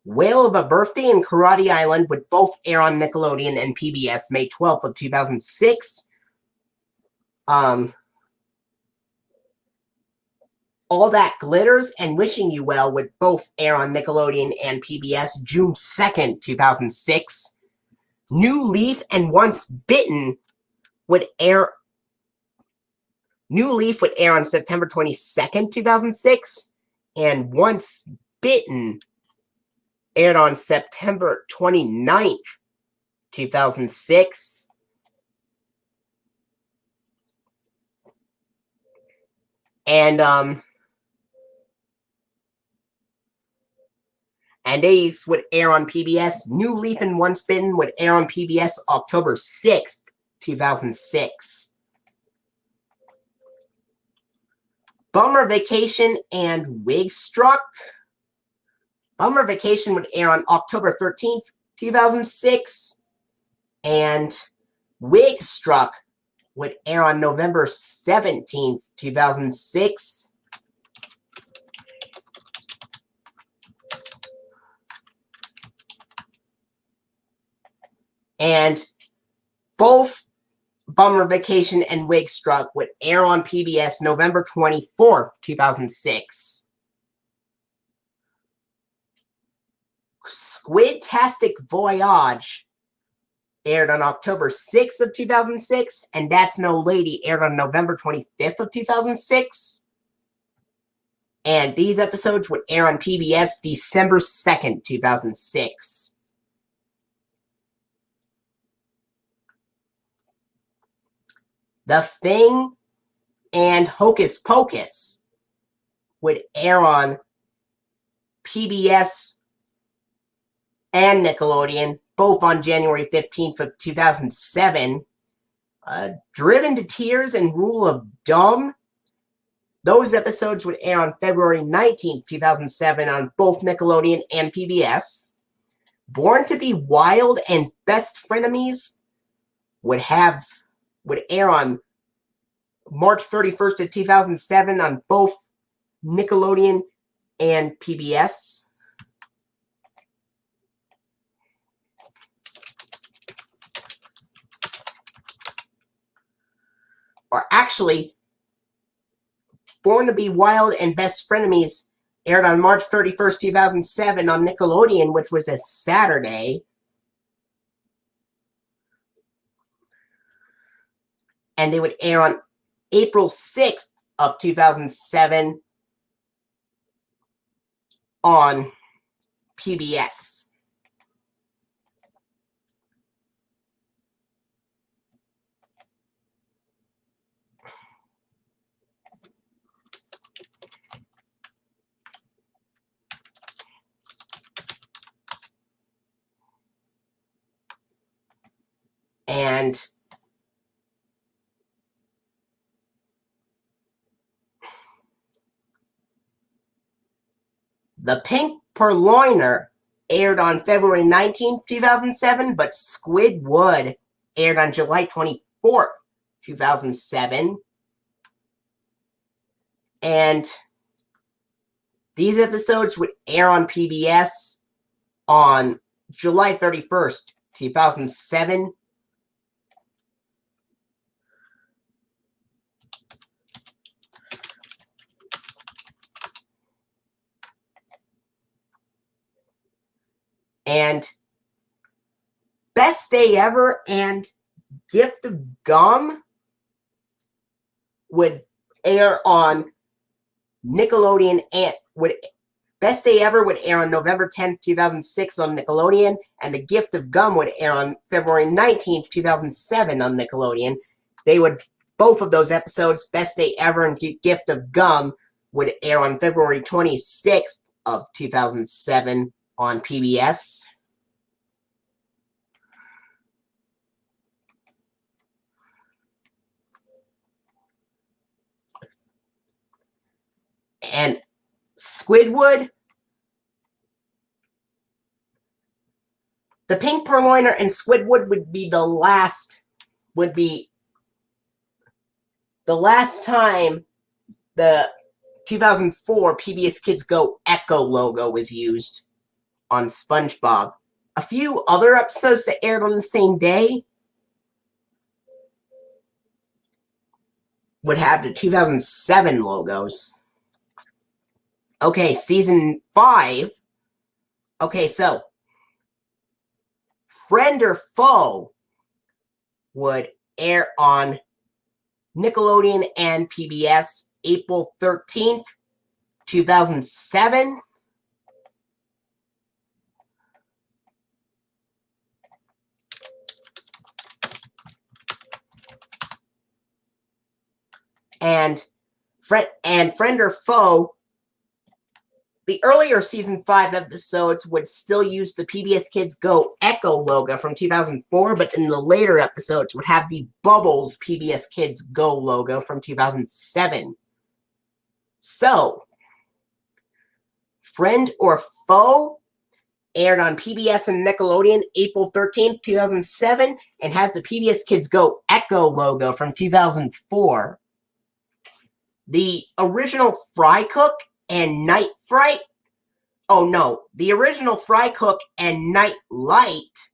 Whale of a Birthday and Karate Island would both air on Nickelodeon and PBS May 12th of 2006. All That Glitters and Wishing You Well would both air on Nickelodeon and PBS June 2nd, 2006. New Leaf and Once Bitten would air. New Leaf would air on September 22nd, 2006, and Once Bitten aired on September 29th, 2006. And these would air on PBS. New Leaf and Once Bitten would air on PBS October 6th, 2006. Bummer Vacation and Wig Struck. Bummer Vacation would air on October 13th, 2006. And Wig Struck would air on November 17th, 2006. And both Bummer Vacation and Wig Struck would air on PBS November 24th, 2006. Squid-tastic Voyage aired on October 6th of 2006, and That's No Lady aired on November 25th of 2006. And these episodes would air on PBS December 2nd, 2006. The Thing and Hocus Pocus would air on PBS and Nickelodeon, both on January 15th of 2007. Driven to Tears and Rule of Dumb, those episodes would air on February 19th, 2007 on both Nickelodeon and PBS. Born to Be Wild and Best Frenemies would air on March 31st of 2007 on both Nickelodeon and PBS. Or actually, Born to Be Wild and Best Frenemies aired on March 31st, 2007 on Nickelodeon, which was a Saturday. And they would air on April 6th of 2007 on PBS. And The Pink Purloiner aired on February 19th, 2007, but Squidward aired on July 24th, 2007. And these episodes would air on PBS on July 31st, 2007. And Best Day Ever and Gift of Gum would air on Nickelodeon and Best Day Ever would air on November 10th, 2006 on Nickelodeon, and The Gift of Gum would air on February 19th, 2007 on Nickelodeon. Both of those episodes, Best Day Ever and Gift of Gum, would air on February 26th of 2007 on PBS. And Squidward, the Pink Purloiner and Squidward would be the last time the 2004 PBS Kids Go Echo logo was used on SpongeBob. A few other episodes that aired on the same day would have the 2007 logos. Okay, season 5. Okay, so Friend or Foe would air on Nickelodeon and PBS April 13th, 2007. And Friend or Foe, the earlier season 5 episodes would still use the PBS Kids Go Echo logo from 2004, but then the later episodes would have the Bubbles PBS Kids Go logo from 2007. So, Friend or Foe aired on PBS and Nickelodeon April 13th, 2007, and has the PBS Kids Go Echo logo from 2004. The original Fry Cook and Night Fright. Oh no, the original Fry Cook and Night Light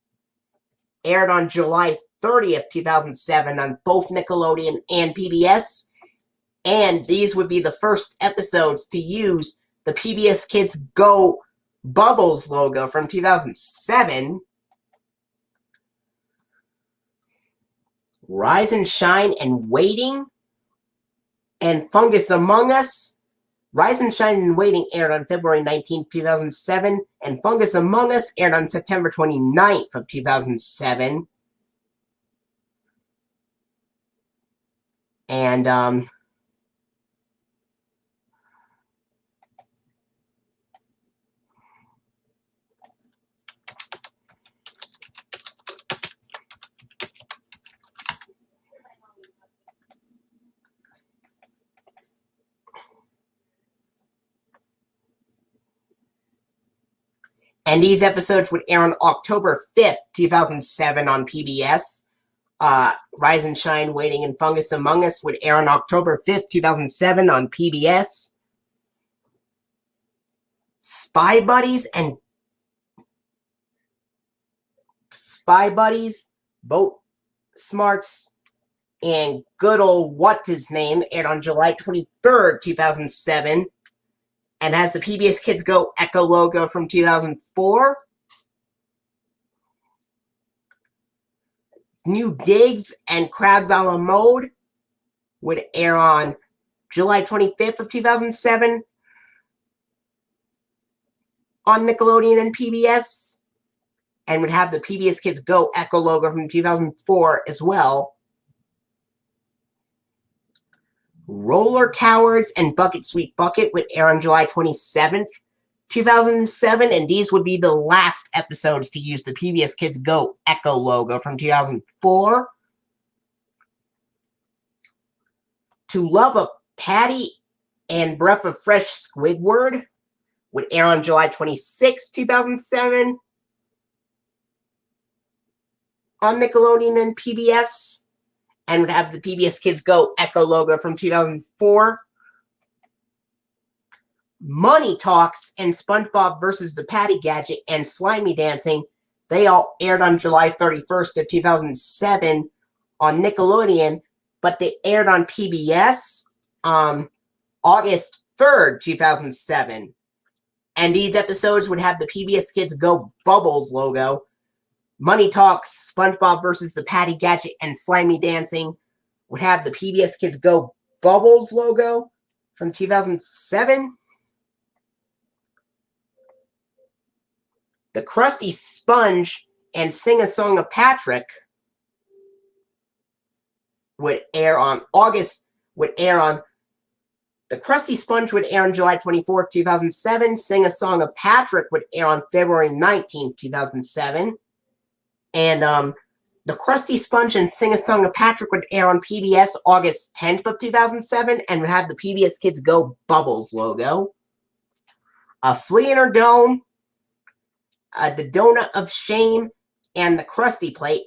aired on July 30th, 2007 on both Nickelodeon and PBS. And these would be the first episodes to use the PBS Kids Go Bubbles logo from 2007. Rise and Shine and Waiting and Fungus Among Us. Rise and Shine and Waiting aired on February 19, 2007, and Fungus Among Us aired on September 29th of 2007. And, these episodes would air on October 5th, 2007 on PBS. Rise and Shine, Waiting, and Fungus Among Us would air on October 5th, 2007 on PBS. Spy Buddies, Boat Smarts, and Good Old What's-His-Name aired on July 23rd, 2007, and has the PBS Kids Go Echo logo from 2004. New Digs and Crabs a la Mode would air on July 25th of 2007 on Nickelodeon and PBS, and would have the PBS Kids Go Echo logo from 2004 as well. Roller Cowards and Bucket Sweet Bucket would air on July 27th, 2007, and these would be the last episodes to use the PBS Kids Go Echo logo from 2004. To Love a Patty and Breath of Fresh Squidward would air on July 26, 2007 on Nickelodeon and PBS, and would have the PBS Kids Go Echo logo from 2004. Money Talks and SpongeBob versus the Patty Gadget and Slimy Dancing, they all aired on July 31st of 2007 on Nickelodeon, but they aired on PBS on August 3rd, 2007. And these episodes would have the PBS Kids Go Bubbles logo. Money Talks, SpongeBob versus the Patty Gadget, and Slimy Dancing would have the PBS Kids Go Bubbles logo from 2007. The Krusty Sponge and Sing a Song of Patrick would air on The Krusty Sponge would air on July 24th, 2007. Sing a Song of Patrick would air on February 19th, 2007. And The Krusty Sponge and Sing a Song of Patrick would air on PBS August 10th of 2007 and would have the PBS Kids Go Bubbles logo. A Flea in Her Dome, The Donut of Shame, and The Krusty Plate.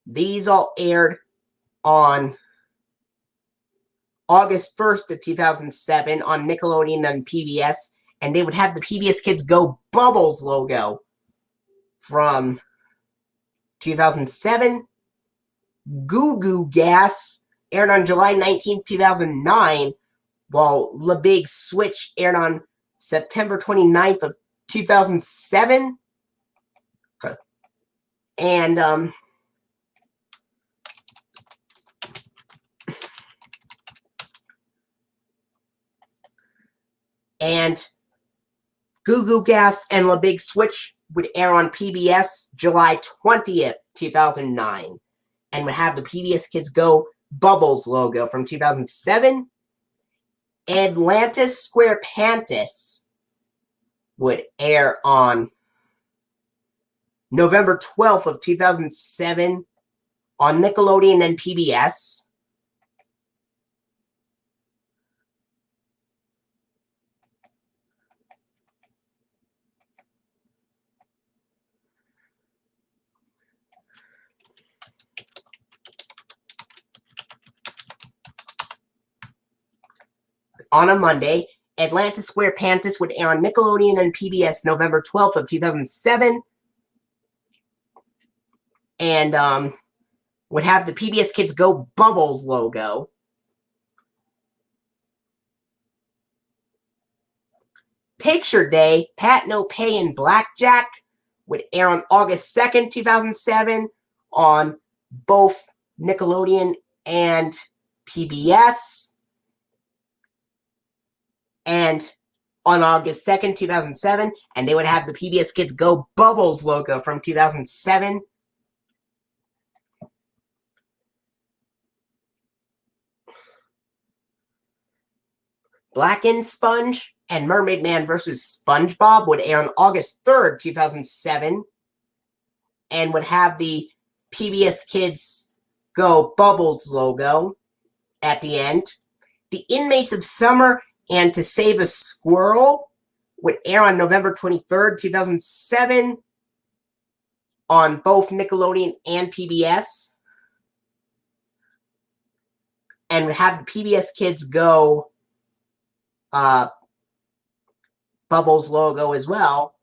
These all aired on August 1st of 2007 on Nickelodeon and PBS, and they would have the PBS Kids Go Bubbles logo from 2007. Goo Goo Gas aired on July 19th, 2009, while Le Big Switch aired on September 29th of 2007. And Goo Goo Gas and Le Big Switch would air on PBS July 20th, 2009, and would have the PBS Kids Go Bubbles logo from 2007. Atlantis Square Pantis would air on November 12th of 2007 on Nickelodeon and PBS. On a Monday, Atlantis Square Pantis would air on Nickelodeon and PBS November 12th of 2007. And would have the PBS Kids Go Bubbles logo. Picture Day, Pat No Pay and Blackjack would air on August 2nd, 2007 on both Nickelodeon and PBS. And on August 2nd, 2007, and they would have the PBS Kids Go Bubbles logo from 2007. Blackened Sponge and Mermaid Man vs. SpongeBob would air on August 3rd, 2007, and would have the PBS Kids Go Bubbles logo at the end. The Inmates of Summer and To Save a Squirrel would air on November 23rd, 2007 on both Nickelodeon and PBS, and would have the PBS Kids Go Bubbles logo as well.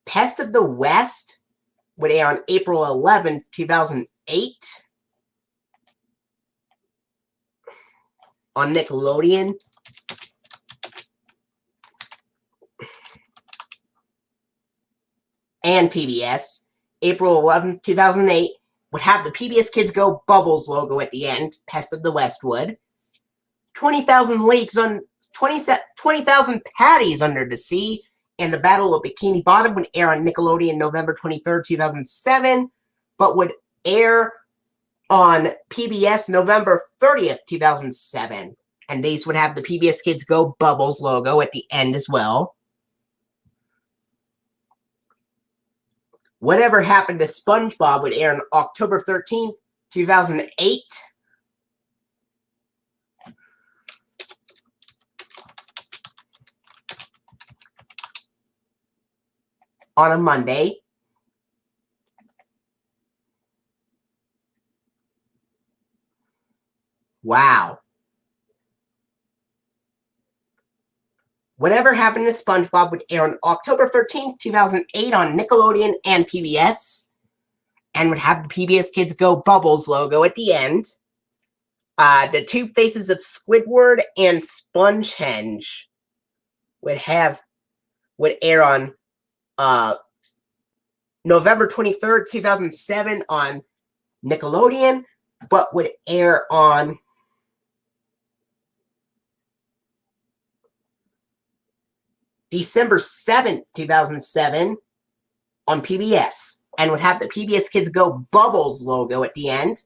Pest of the West would air on April 11th, 2008 on Nickelodeon. And PBS. April 11th, 2008 would have the PBS Kids Go Bubbles logo at the end. Pest of the West would. 20,000 Lakes on 20,000 Patties Under the Sea and the Battle of Bikini Bottom would air on Nickelodeon November 23rd, 2007, but would air on PBS November 30th, 2007. And these would have the PBS Kids Go Bubbles logo at the end as well. Whatever Happened to SpongeBob would air on October 13th, 2008. On a Monday. Wow. Whatever Happened to SpongeBob would air on October 13th, 2008 on Nickelodeon and PBS, and would have the PBS Kids Go Bubbles logo at the end. The Two Faces of Squidward and Spongehenge would air on November 23rd, 2007 on Nickelodeon, but would air on December 7th, 2007 on PBS, and would have the PBS Kids Go Bubbles logo at the end.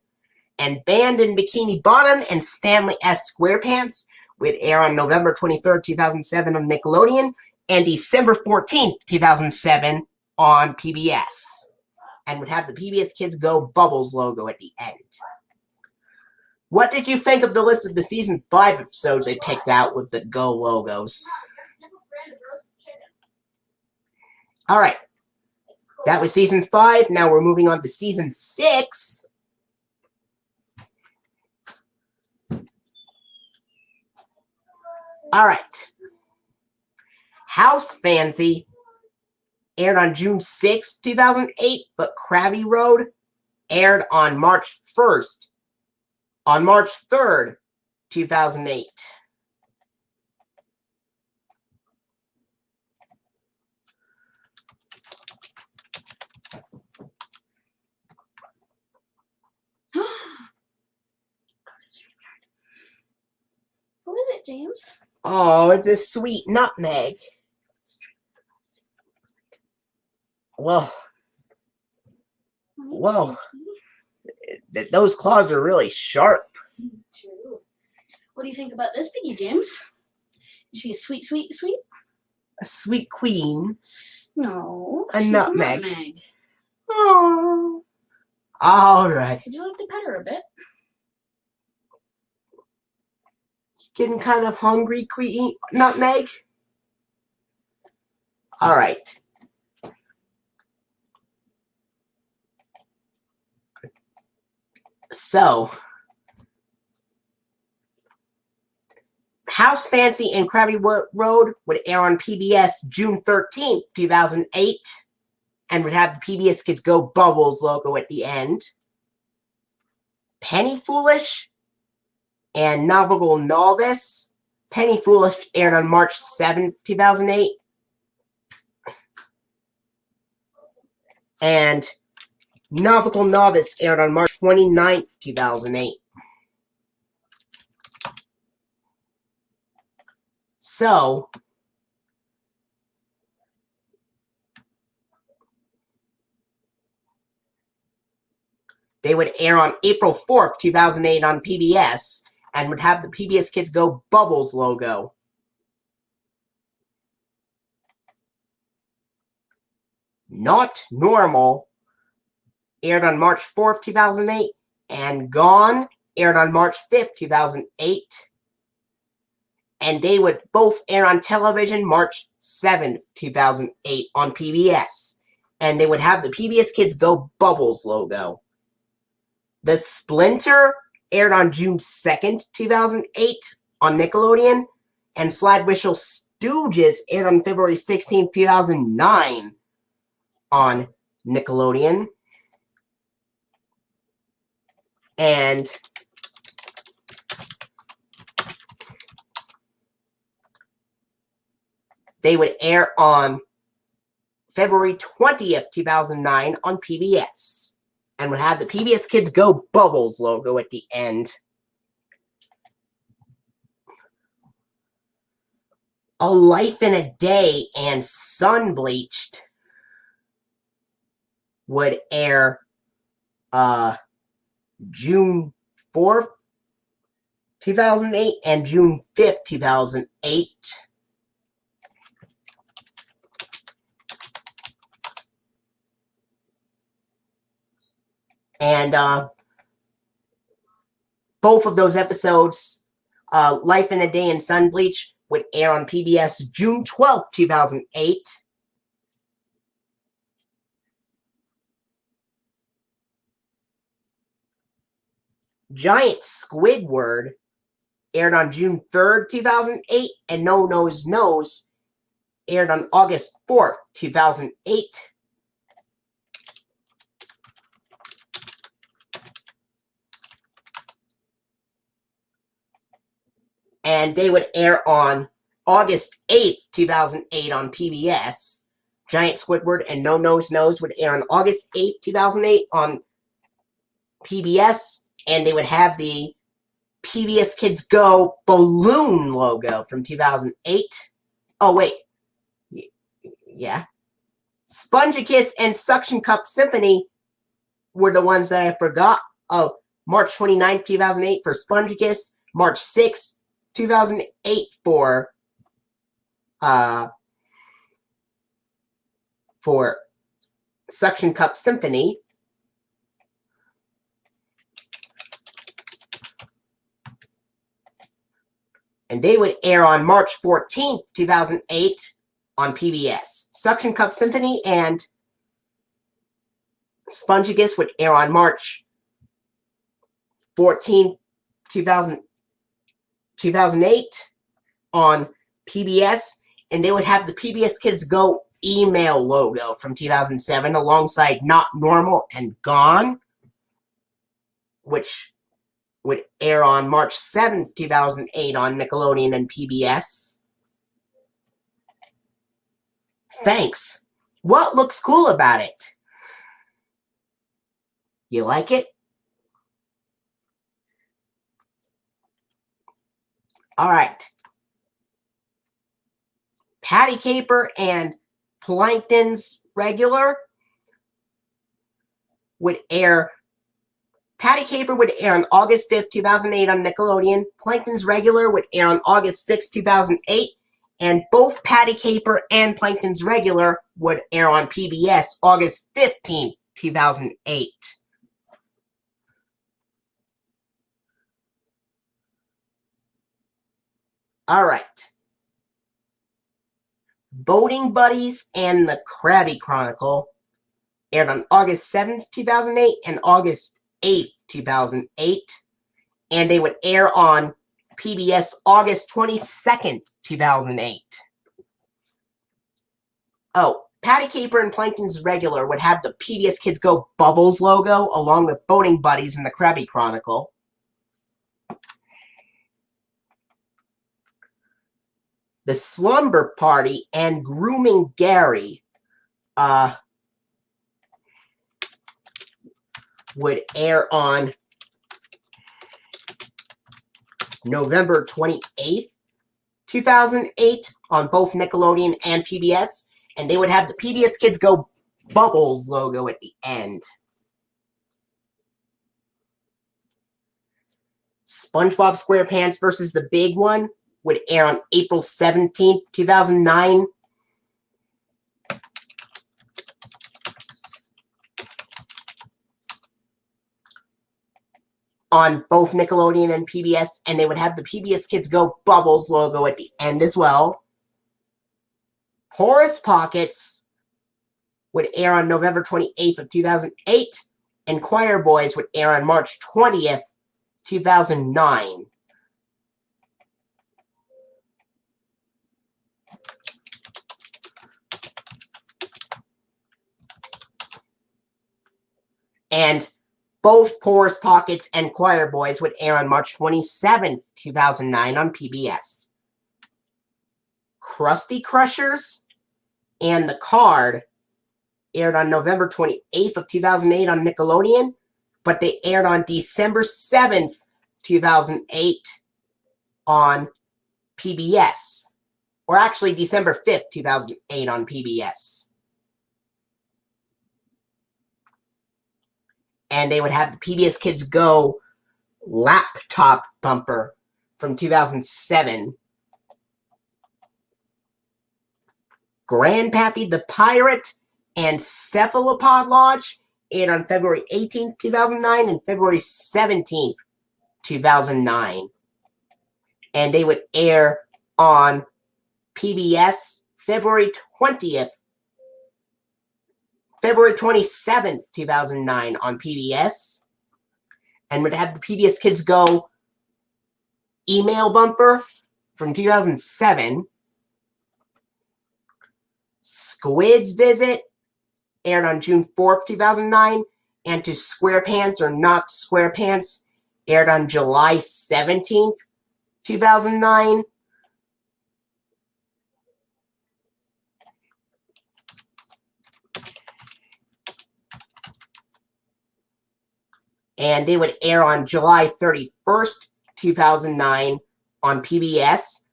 And Band in Bikini Bottom and Stanley S. SquarePants would air on November 23rd, 2007 on Nickelodeon, and December 14th, 2007 on PBS, and would have the PBS Kids Go Bubbles logo at the end. What did you think of the list of the Season 5 episodes they picked out with the Go logos? Alright, that was Season 5. Now we're moving on to Season 6. Alright. House Fancy aired on June 6th, 2008, but Krabby Road aired on March 1st. On March 3rd, 2008. Who is it, James? Oh, it's a sweet nutmeg. Whoa. Whoa. Those claws are really sharp. True. What do you think about this piggy, James? Is she a sweet, sweet, sweet? A sweet queen. No. A she's nutmeg. A nutmeg. Oh. All right. Would you like to pet her a bit? Getting kind of hungry, queen nutmeg. All right. So, House Fancy and Krabby Road would air on PBS June 13th, 2008, and would have the PBS Kids Go Bubbles logo at the end. Penny Foolish and Navigal Novice. Penny Foolish aired on March 7th, 2008. And Nautical Novice aired on March 29th, 2008. So, they would air on April 4th, 2008 on PBS, and would have the PBS Kids Go Bubbles logo. Not Normal aired on March 4th, 2008, and Gone aired on March 5th, 2008. And they would both air on television March 7th, 2008 on PBS. And they would have the PBS Kids Go Bubbles logo. The Splinter aired on June 2nd, 2008 on Nickelodeon. And Slide Whistle Stooges aired on February 16th, 2009 on Nickelodeon. And they would air on February 20th, 2009 on PBS. And would have the PBS Kids Go Bubbles logo at the end. A Life in a Day and Sunbleached would air June 4th, 2008 and June 5th, 2008. And both of those episodes, Life in a Day and Sunbleach, would air on PBS June 12th, 2008. Giant Squidward aired on June 3rd, 2008, and No Nose Knows aired on August 4th, 2008. And they would air on August 8th, 2008 on PBS. Giant Squidward and No Nose Knows would air on August 8th, 2008 on PBS. And they would have the PBS Kids Go balloon logo from 2008. Oh, wait. Yeah. Spongicus and Suction Cup Symphony were the ones that I forgot. Oh, March 29th, 2008 for Spongicus. March 6th, 2008 for Suction Cup Symphony. And they would air on March 14th, 2008 on PBS. Suction Cup Symphony and Spongicus would air on March 14th, 2008 on PBS. And they would have the PBS Kids Go email logo from 2007 alongside Not Normal and Gone, which would air on March 7th, 2008 on Nickelodeon and PBS. Thanks. What looks cool about it? You like it? All right. Patty Caper and Plankton's Regular would air. Patty Caper would air on August 5th, 2008 on Nickelodeon. Plankton's Regular would air on August 6th, 2008. And both Patty Caper and Plankton's Regular would air on PBS August 15th, 2008. All right. Boating Buddies and the Krabby Chronicle aired on August 7th, 2008 and August 8th, 2008. And they would air on PBS August 22nd, 2008. Oh, Patty Caper and Plankton's Regular would have the PBS Kids Go Bubbles logo along with Boating Buddies and the Krabby Chronicle. The Slumber Party and Grooming Gary would air on November 28th, 2008 on both Nickelodeon and PBS, and they would have the PBS Kids Go Bubbles logo at the end. SpongeBob SquarePants versus the Big One would air on April 17th, 2009. On both Nickelodeon and PBS, and they would have the PBS Kids Go Bubbles logo at the end as well. Horace Pockets would air on November 28th of 2008, and Choir Boys would air on March 20th, 2009. And both Horace Pockets and Choir Boys would air on March 27th, 2009 on PBS. Krusty Crushers and The Card aired on November 28th of 2008 on Nickelodeon, but they aired on December 7th, 2008 on PBS. Or actually December 5th, 2008 on PBS. And they would have the PBS Kids Go laptop bumper from 2007. Grandpappy the Pirate and Cephalopod Lodge aired on February 18th, 2009 and February 17th, 2009. And they would air on PBS February 27th, 2009 on PBS, and would have the PBS Kids Go email bumper from 2007. Squid's Visit aired on June 4th, 2009, and To SquarePants or Not SquarePants aired on July 17th, 2009. And they would air on July 31st, 2009 on PBS,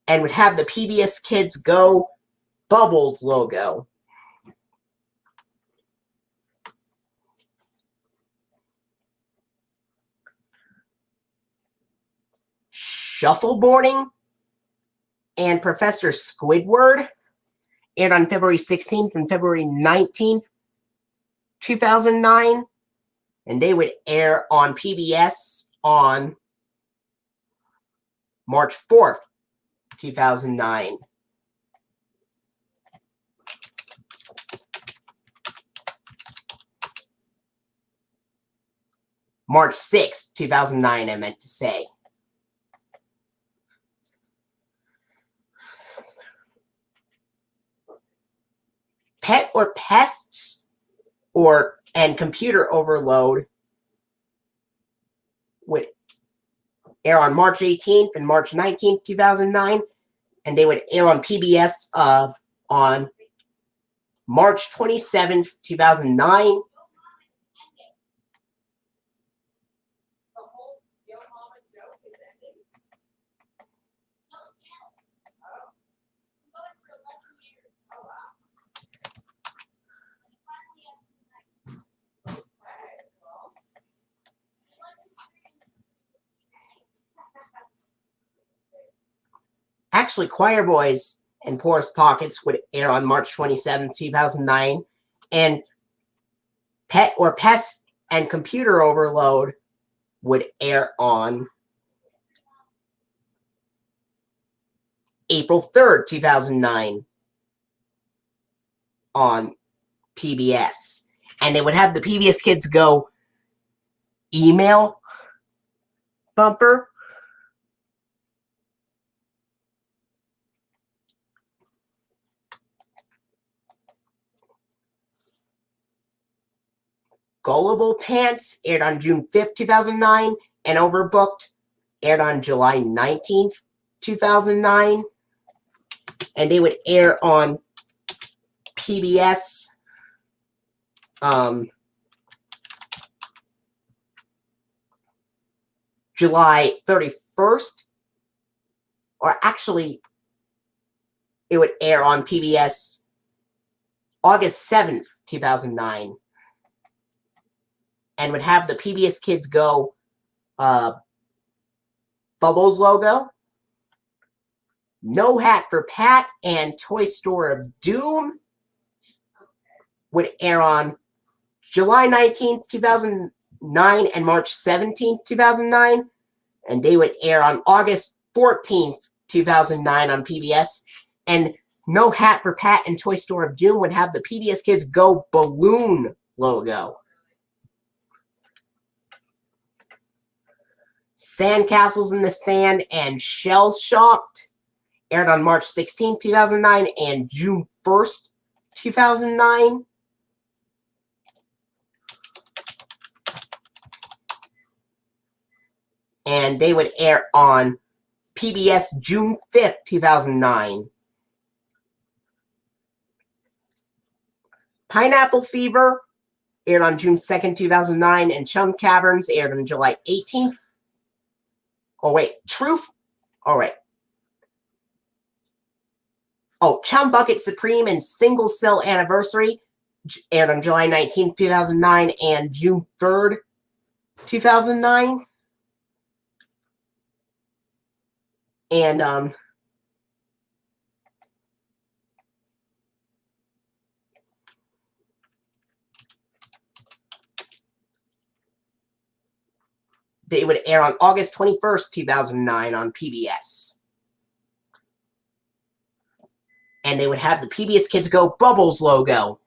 and would have the PBS Kids Go Bubbles logo. Shuffleboarding and Professor Squidward aired on February 16th and February 19th, 2009. And they would air on PBS on March 4th, 2009. March 6th, 2009, I meant to say. Pet or Pests and Computer Overload would air on March 18th and March 19th, 2009, and they would air on PBS on March 27th, 2009. Actually, Choir Boys and Porous Pockets would air on March 27th, 2009, and Pet or Pests and Computer Overload would air on April 3rd, 2009 on PBS. And they would have the PBS Kids Go email bumper. Gullible Pants aired on June 5th, 2009, and Overbooked aired on July 19th, 2009. And they would air on PBS July 31st. Or actually, it would air on PBS August 7th, 2009. And would have the PBS Kids Go Bubbles logo. No Hat for Pat and Toy Store of Doom would air on July 19th, 2009 and March 17th, 2009. And they would air on August 14th, 2009 on PBS. And No Hat for Pat and Toy Store of Doom would have the PBS Kids Go Balloon logo. Sandcastles in the Sand and Shell Shocked aired on March 16th, 2009 and June 1st, 2009. And they would air on PBS June 5th, 2009. Pineapple Fever aired on June 2nd, 2009, and Chum Caverns aired on July 18th. Oh, wait. Truth? All right. Oh, Chum Bucket Supreme and Single Cell Anniversary aired on July 19th, 2009, and June 3rd, 2009. And, they would air on August 21st, 2009 on PBS. And they would have the PBS Kids Go Bubbles logo.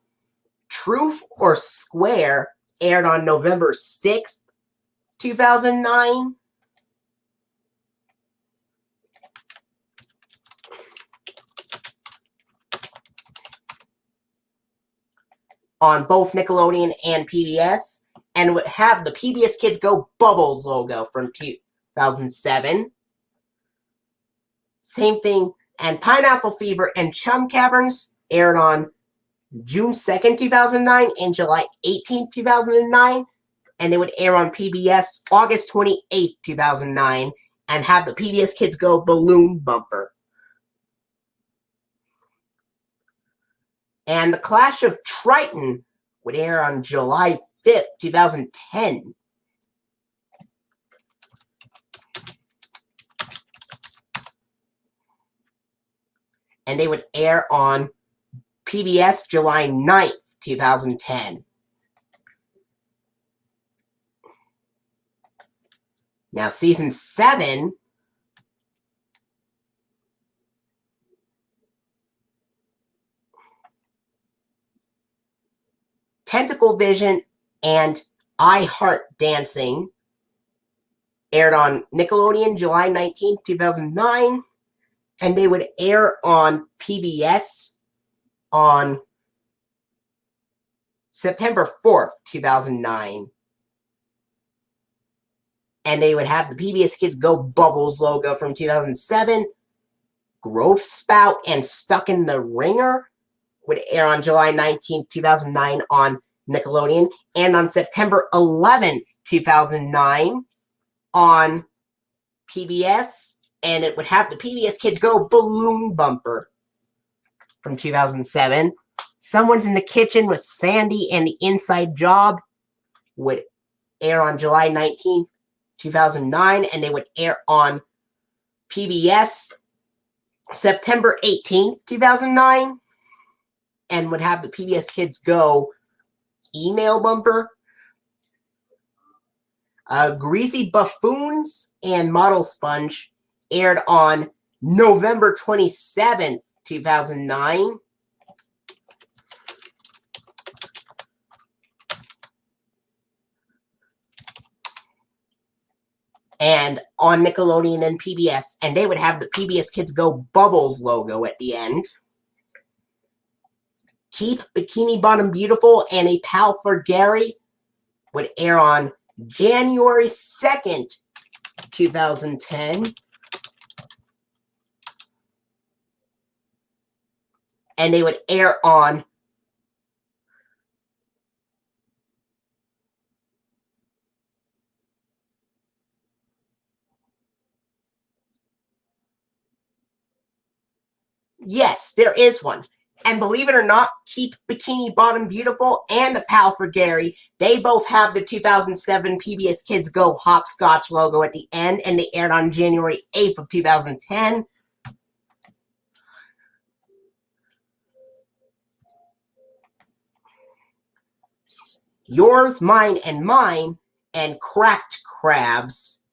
Truth or Square aired on November 6th, 2009. On both Nickelodeon and PBS. And would have the PBS Kids Go Bubbles logo from 2007. Same thing. And Pineapple Fever and Chum Caverns aired on June 2nd, 2009 and July 18th, 2009. And they would air on PBS August 28th, 2009. And have the PBS Kids Go Balloon bumper. And The Clash of Triton would air on July 5th, 2010. and they would air on PBS July 9th, 2010. Now, season 7 Tentacle Vision and I Heart Dancing aired on Nickelodeon July 19th, 2009, and they would air on PBS on September 4th, 2009. And they would have the PBS Kids Go Bubbles logo from 2007. Growth Spout and Stuck in the Ringer would air on July 19th, 2009 on Nickelodeon, and on September 11th, 2009 on PBS, and it would have the PBS Kids Go Balloon Bumper from 2007. Someone's in the Kitchen with Sandy and the Inside Job would air on July 19th, 2009, and they would air on PBS September 18th, 2009, and would have the PBS Kids Go email bumper. Greasy Buffoons and Model Sponge aired on November 27th, 2009. And on Nickelodeon and PBS, and they would have the PBS Kids Go Bubbles logo at the end. Keep Bikini Bottom Beautiful and A Pal for Gary would air on January 2nd, 2010. And they would air on Yes, there is one. And believe it or not, Keep Bikini Bottom Beautiful and A Pal for Gary, they both have the 2007 PBS Kids Go Hopscotch logo at the end, and they aired on January 8th of 2010. Yours, Mine, and Mine and Cracked Crabs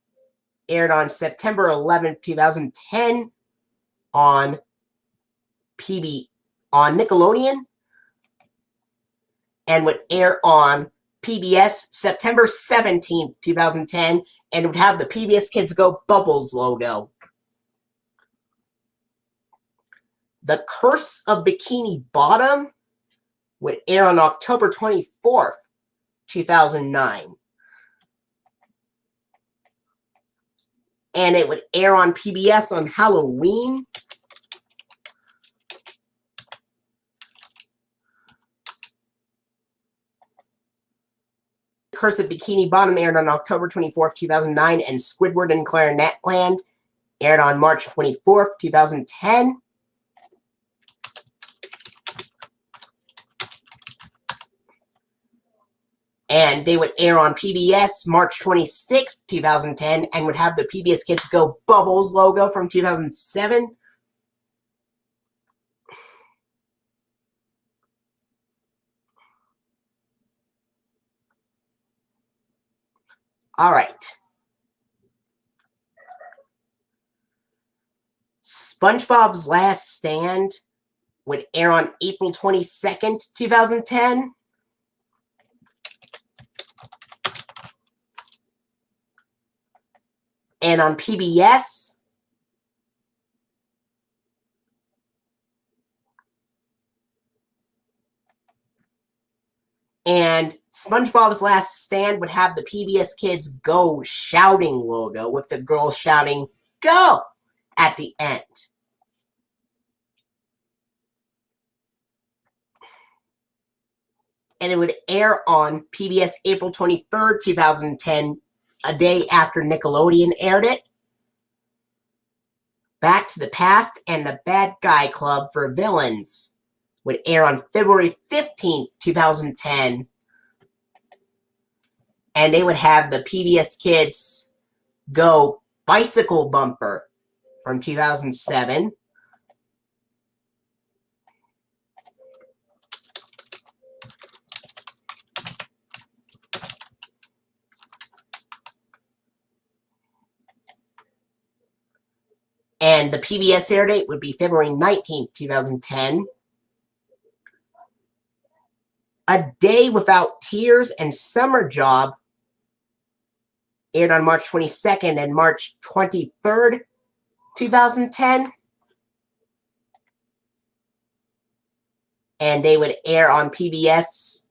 aired on September 11th, 2010 on Nickelodeon, and would air on PBS September 17th, 2010, and would have the PBS Kids Go Bubbles logo. The Curse of Bikini Bottom would air on October 24th, 2009. And it would air on PBS on Halloween. Curse of Bikini Bottom aired on October 24th, 2009, and Squidward and Clarinet Land aired on March 24th, 2010. And they would air on PBS March 26th, 2010, and would have the PBS Kids Go Bubbles logo from 2007. All right. SpongeBob's Last Stand would air on April 22nd, 2010. And on PBS, and SpongeBob's Last Stand would have the PBS Kids Go shouting logo with the girl shouting, "Go!" at the end. And it would air on PBS April 23rd, 2010, a day after Nickelodeon aired it. Back to the Past and the Bad Guy Club for Villains would air on February 15th, 2010. And they would have the PBS Kids Go Bicycle Bumper from 2007. And the PBS air date would be February 19th, 2010. A Day Without Tears and Summer Job aired on March 22nd and March 23rd, 2010. And they would air on PBS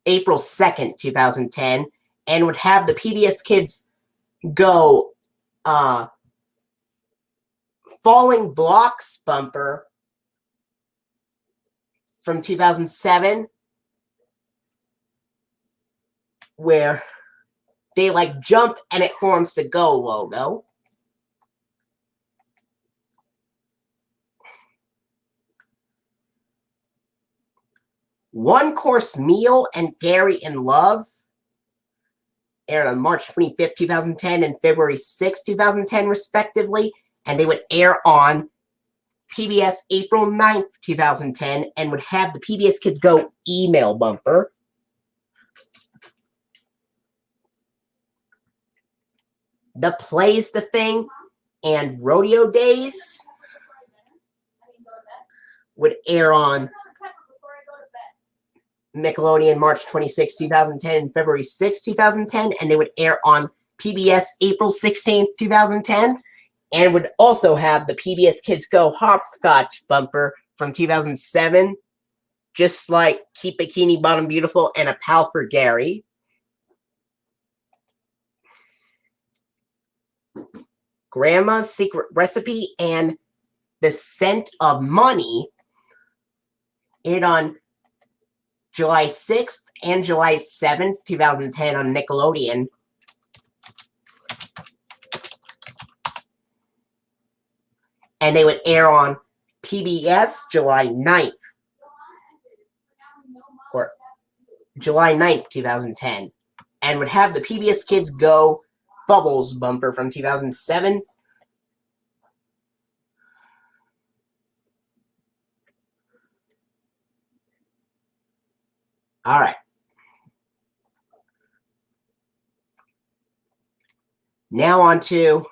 April 2nd, 2010, and would have the PBS Kids Go Falling Blocks bumper from 2007, where they like jump and it forms the Go logo. One Course Meal and Gary in Love aired on March 25th, 2010 and February 6th, 2010 respectively, and they would air on PBS April 9th, 2010, and would have the PBS Kids Go email bumper. The Plays the Thing and Rodeo Days would air on Nickelodeon March 26, 2010 and February 6, 2010, and they would air on PBS April 16th, 2010, and would also have the PBS Kids Go Hopscotch bumper from 2007, just like Keep Bikini Bottom Beautiful and A Pal for Gary. Grandma's Secret Recipe and The Scent of Money aired on July 6th and July 7th, 2010 on Nickelodeon. And they would air on PBS July 9th. Or July 9th, 2010. And would have the PBS Kids Go Bubbles bumper from 2007. All right. Now on to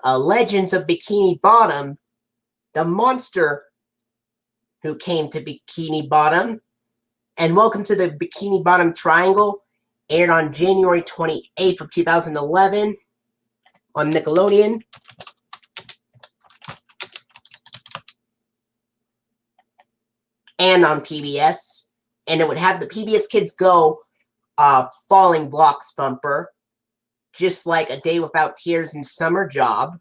Legends of Bikini Bottom, the monster who came to Bikini Bottom, and Welcome to the Bikini Bottom Triangle aired on January 28th of 2011 on Nickelodeon. And on PBS, and it would have the PBS Kids Go Falling Blocks bumper, just like A Day Without Tears and Summer Job.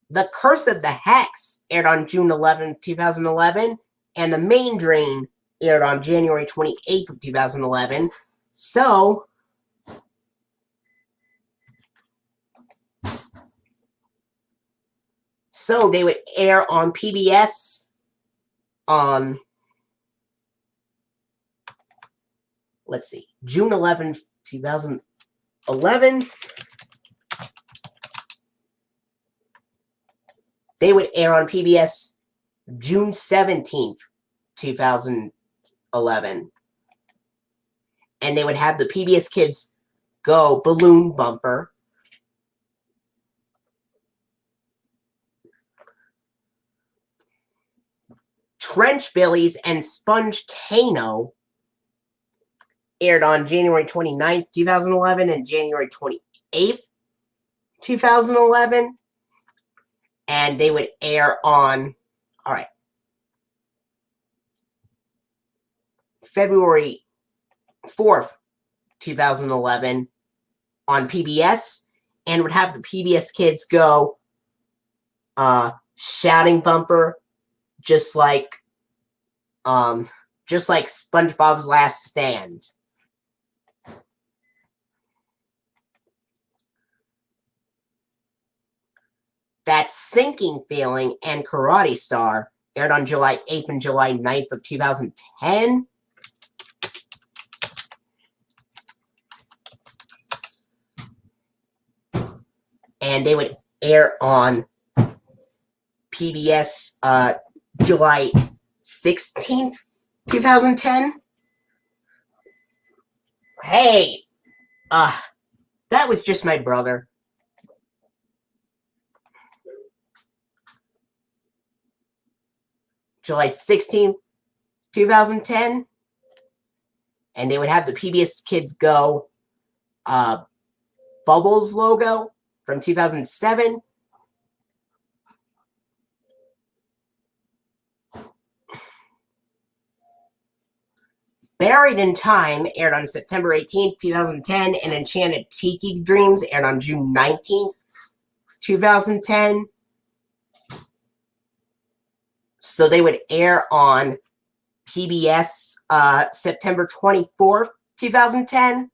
The Curse of the Hex aired on June 11, 2011, and The Main Drain aired on January 28th of 2011. So they would air on PBS on, let's see, June 11th, 2011. They would air on PBS June 17th, 2011. And they would have the PBS Kids Go Balloon bumper. Trench Billies and Sponge Kano aired on January 29th, 2011 and January 28th, 2011. And they would air on, February 4th, 2011 on PBS, and would have the PBS Kids Go shouting bumper, just like SpongeBob's Last Stand. That Sinking Feeling and Karate Star aired on July 8th and July 9th of 2010. And they would air on PBS July 16th, 2010. Hey, that was just my brother. July 16th, 2010. And they would have the PBS Kids Go Bubbles logo from 2007. Buried in Time aired on September 18th, 2010, and Enchanted Tiki Dreams aired on June 19th, 2010. So they would air on PBS September 24th, 2010.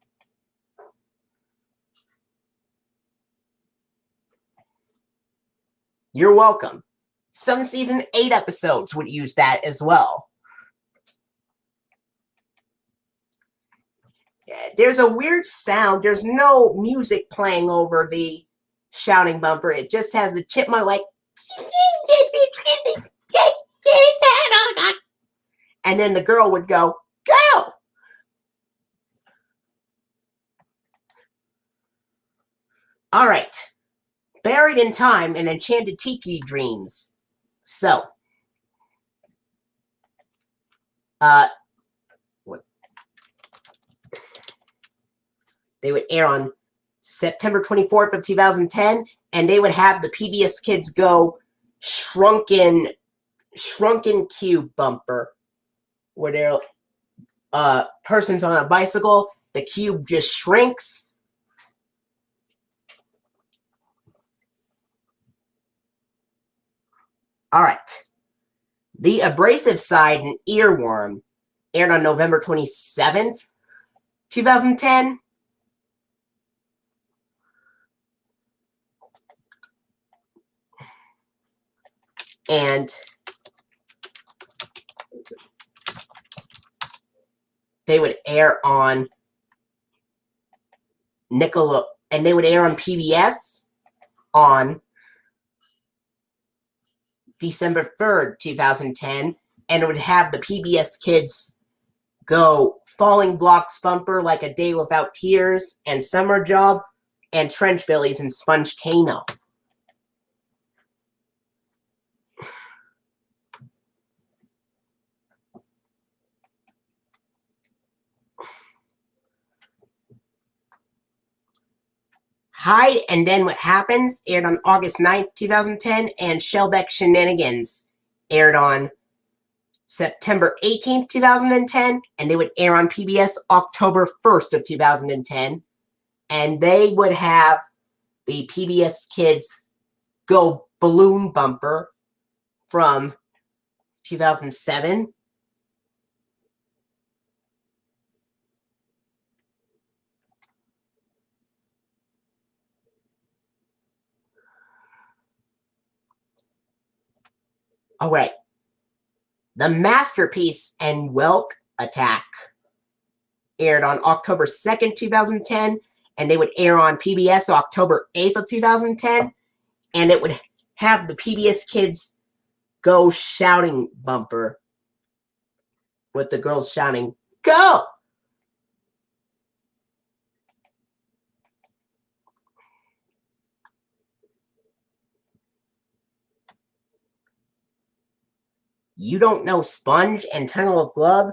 You're welcome. Some season 8 episodes would use that as well. There's a weird sound. There's no music playing over the shouting bumper. It just has the chipmunk like, and then the girl would go, go! All right. Buried in Time and Enchanted Tiki Dreams. So, they would air on September 24th of 2010, and they would have the PBS Kids Go Shrunken Cube bumper, where they're person's on a bicycle, the cube just shrinks. All right. The Abrasive Side and Earworm aired on November 27th, 2010. And they would air on and they would air on PBS on December 3rd, 2010, and it would have the PBS Kids Go Falling Blocks bumper like A Day Without Tears and Summer Job and Trench Billies and Sponge Kano. Hide and Then What Happens aired on August 9th, 2010, and Shellback Shenanigans aired on September 18th, 2010, and they would air on PBS October 1st of 2010, and they would have the PBS Kids Go Balloon bumper from 2007. All right. The Masterpiece and Welk Attack aired on October 2nd, 2010, and they would air on PBS October 8th of 2010, and it would have the PBS Kids Go shouting bumper with the girls shouting, go! You Don't Know Sponge and Tunnel of Love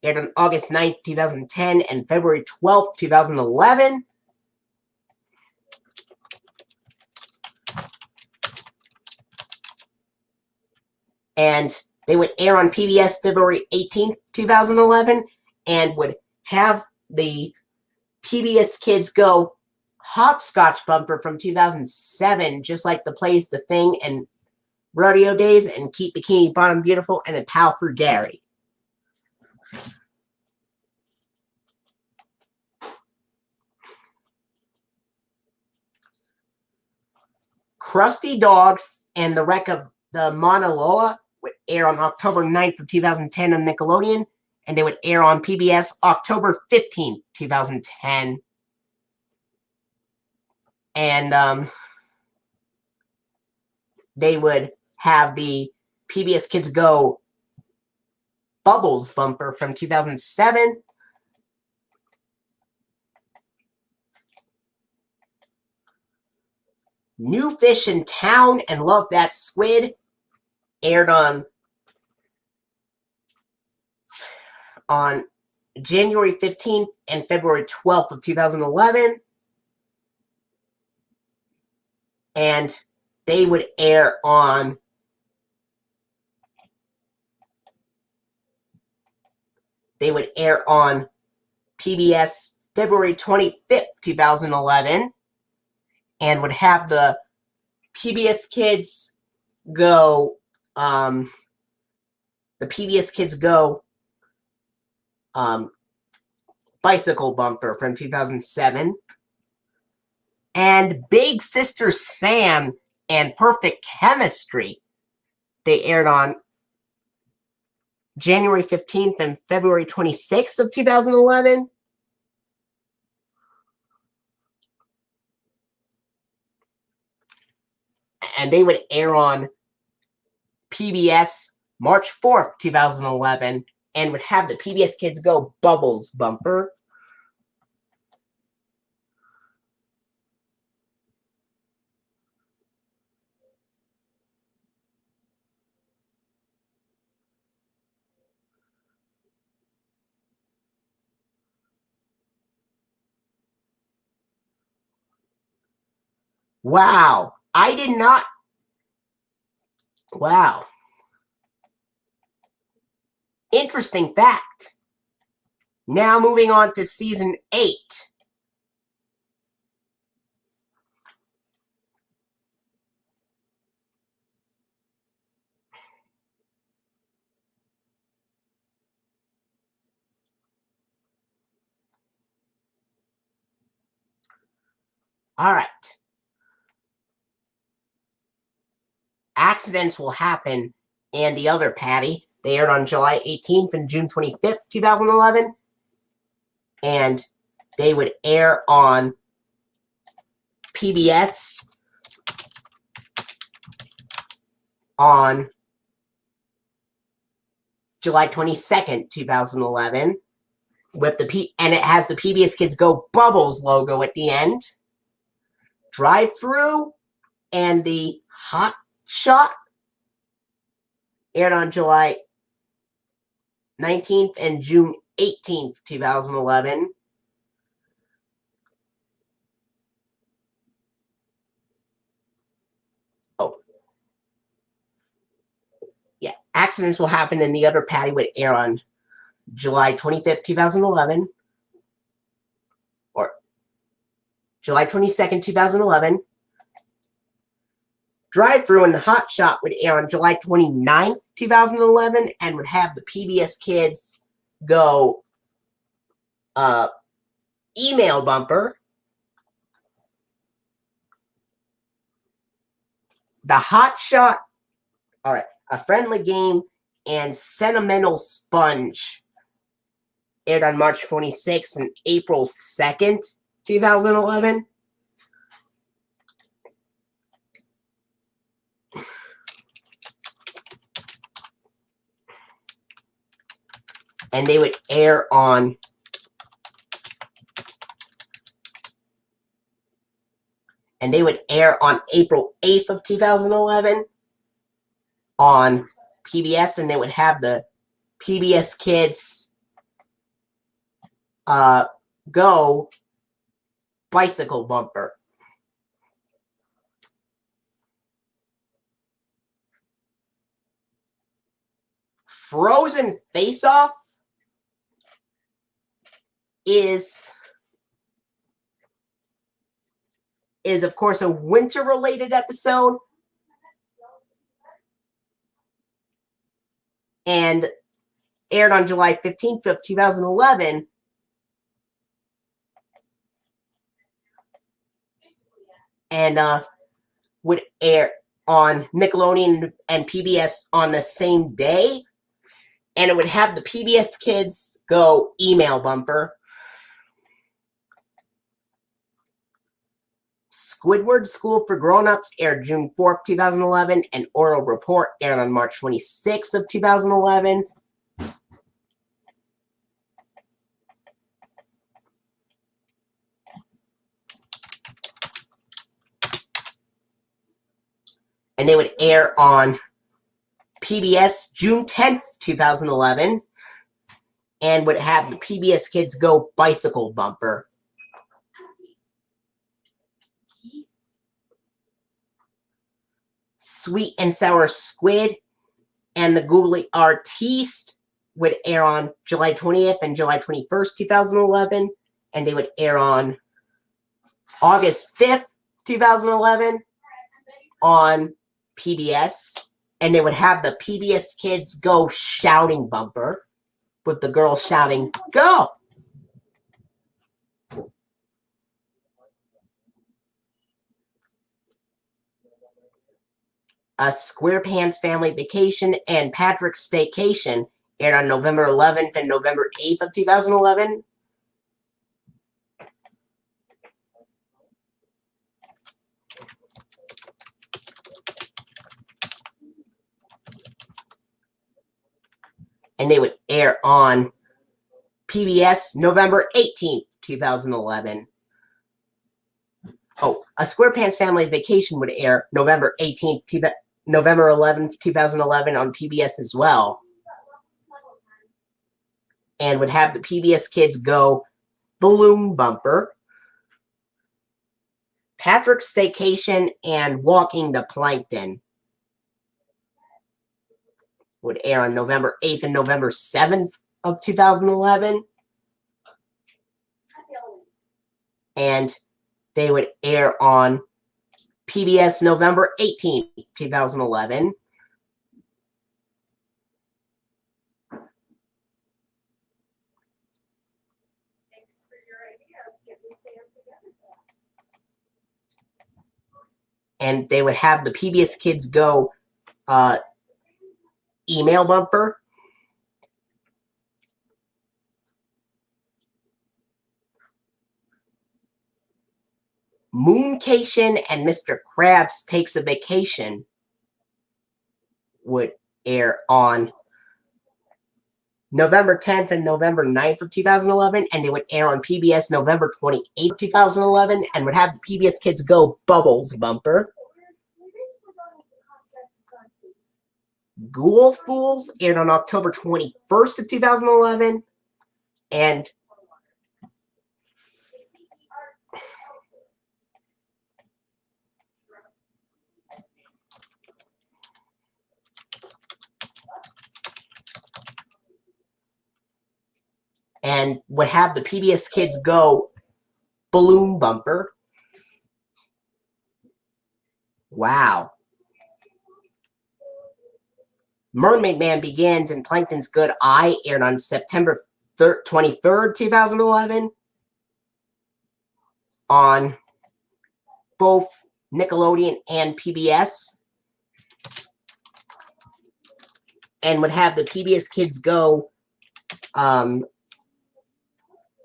aired on August 9th, 2010 and February 12th, 2011. And they would air on PBS February 18th, 2011, and would have the PBS Kids Go Hopscotch bumper from 2007, just like the plays The Thing and Rodeo Days and Keep Bikini Bottom Beautiful and A Pal for Gary. Krusty Dogs and the Wreck of the Mauna Loa would air on October 9th of 2010 on Nickelodeon, and they would air on PBS October 15th, 2010. And they would have the PBS Kids Go Bubbles bumper from 2007. New Fish in Town and Love That Squid aired on January 15th and February 12th of 2011. And they would air on PBS February 25th, 2011, and would have the PBS Kids Go, bicycle bumper from 2007, and Big Sister Sam and Perfect Chemistry. They aired on January 15th and February 26th of 2011. And they would air on PBS March 4th, 2011, and would have the PBS Kids Go Bubbles bumper. Wow. I did not. Wow. Interesting fact. Now moving on to season 8. All right. Accidents Will Happen and The Other Patty. They aired on July 18th and June 25th, 2011. And they would air on PBS on July 22nd, 2011. And it has the PBS Kids Go Bubbles logo at the end. Drive Through and The Hot Shot aired on July 19th and June 18th, 2011. Oh. Yeah. Accidents Will Happen and The Other Patty would air on July 25th, 2011. Or July 22nd, 2011. Drive Through and The Hot Shot would air on July 29th, 2011, and would have the PBS Kids Go email bumper. The Hot Shot, all right, A Friendly Game, and Sentimental Sponge aired on March 26th and April 2nd, 2011. And they would air on April 8th of 2011 on PBS, and they would have the PBS Kids Go bicycle bumper. Frozen Face Off is of course a winter related episode and aired on July 15th of 2011 and would air on Nickelodeon and PBS on the same day, and it would have the PBS Kids Go email bumper. Squidward School for Grown-Ups aired June 4th, 2011, and Oral Report aired on March 26th of 2011. and they would air on PBS June 10th, 2011, and would have the PBS Kids Go Bicycle bumper. Sweet and Sour Squid and the Googly Artiste would air on July 20th and July 21st, 2011, and they would air on August 5th, 2011 on PBS, and they would have the PBS Kids Go shouting bumper with the girl shouting, "Go!" A SquarePants Family Vacation and Patrick's Staycation aired on November 11th and November 8th of 2011. And they would air on PBS November 18th, 2011. Oh, A SquarePants Family Vacation would air November 18th, November 11th, 2011 on PBS as well. And would have the PBS Kids Go balloon bumper. Patrick's Staycation and Walking the Plankton would air on November 8th and November 7th of 2011. And they would air on PBS November 18th, 2011. And they would have the PBS Kids Go email bumper. Mooncation and Mr. Krabs Takes a Vacation would air on November 10th and November 9th of 2011, and they would air on PBS November 28th, 2011, and would have the PBS Kids Go Bubbles bumper. Ghoul Fools aired on October 21st of 2011, and would have the PBS Kids Go balloon bumper. Wow. Mermaid Man Begins and Plankton's Good Eye aired on September 23rd, 2011 on both Nickelodeon and PBS, and would have the PBS Kids Go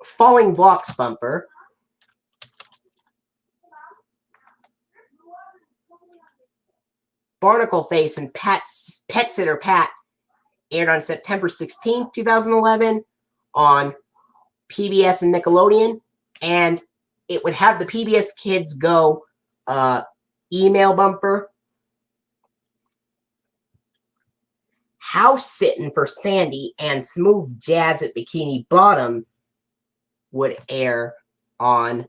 Falling Blocks bumper. Barnacle Face and Pet Sitter Pat aired on September 16th, 2011 on PBS and Nickelodeon, and it would have the PBS Kids Go email bumper. House Sitting for Sandy and Smooth Jazz at Bikini Bottom would air on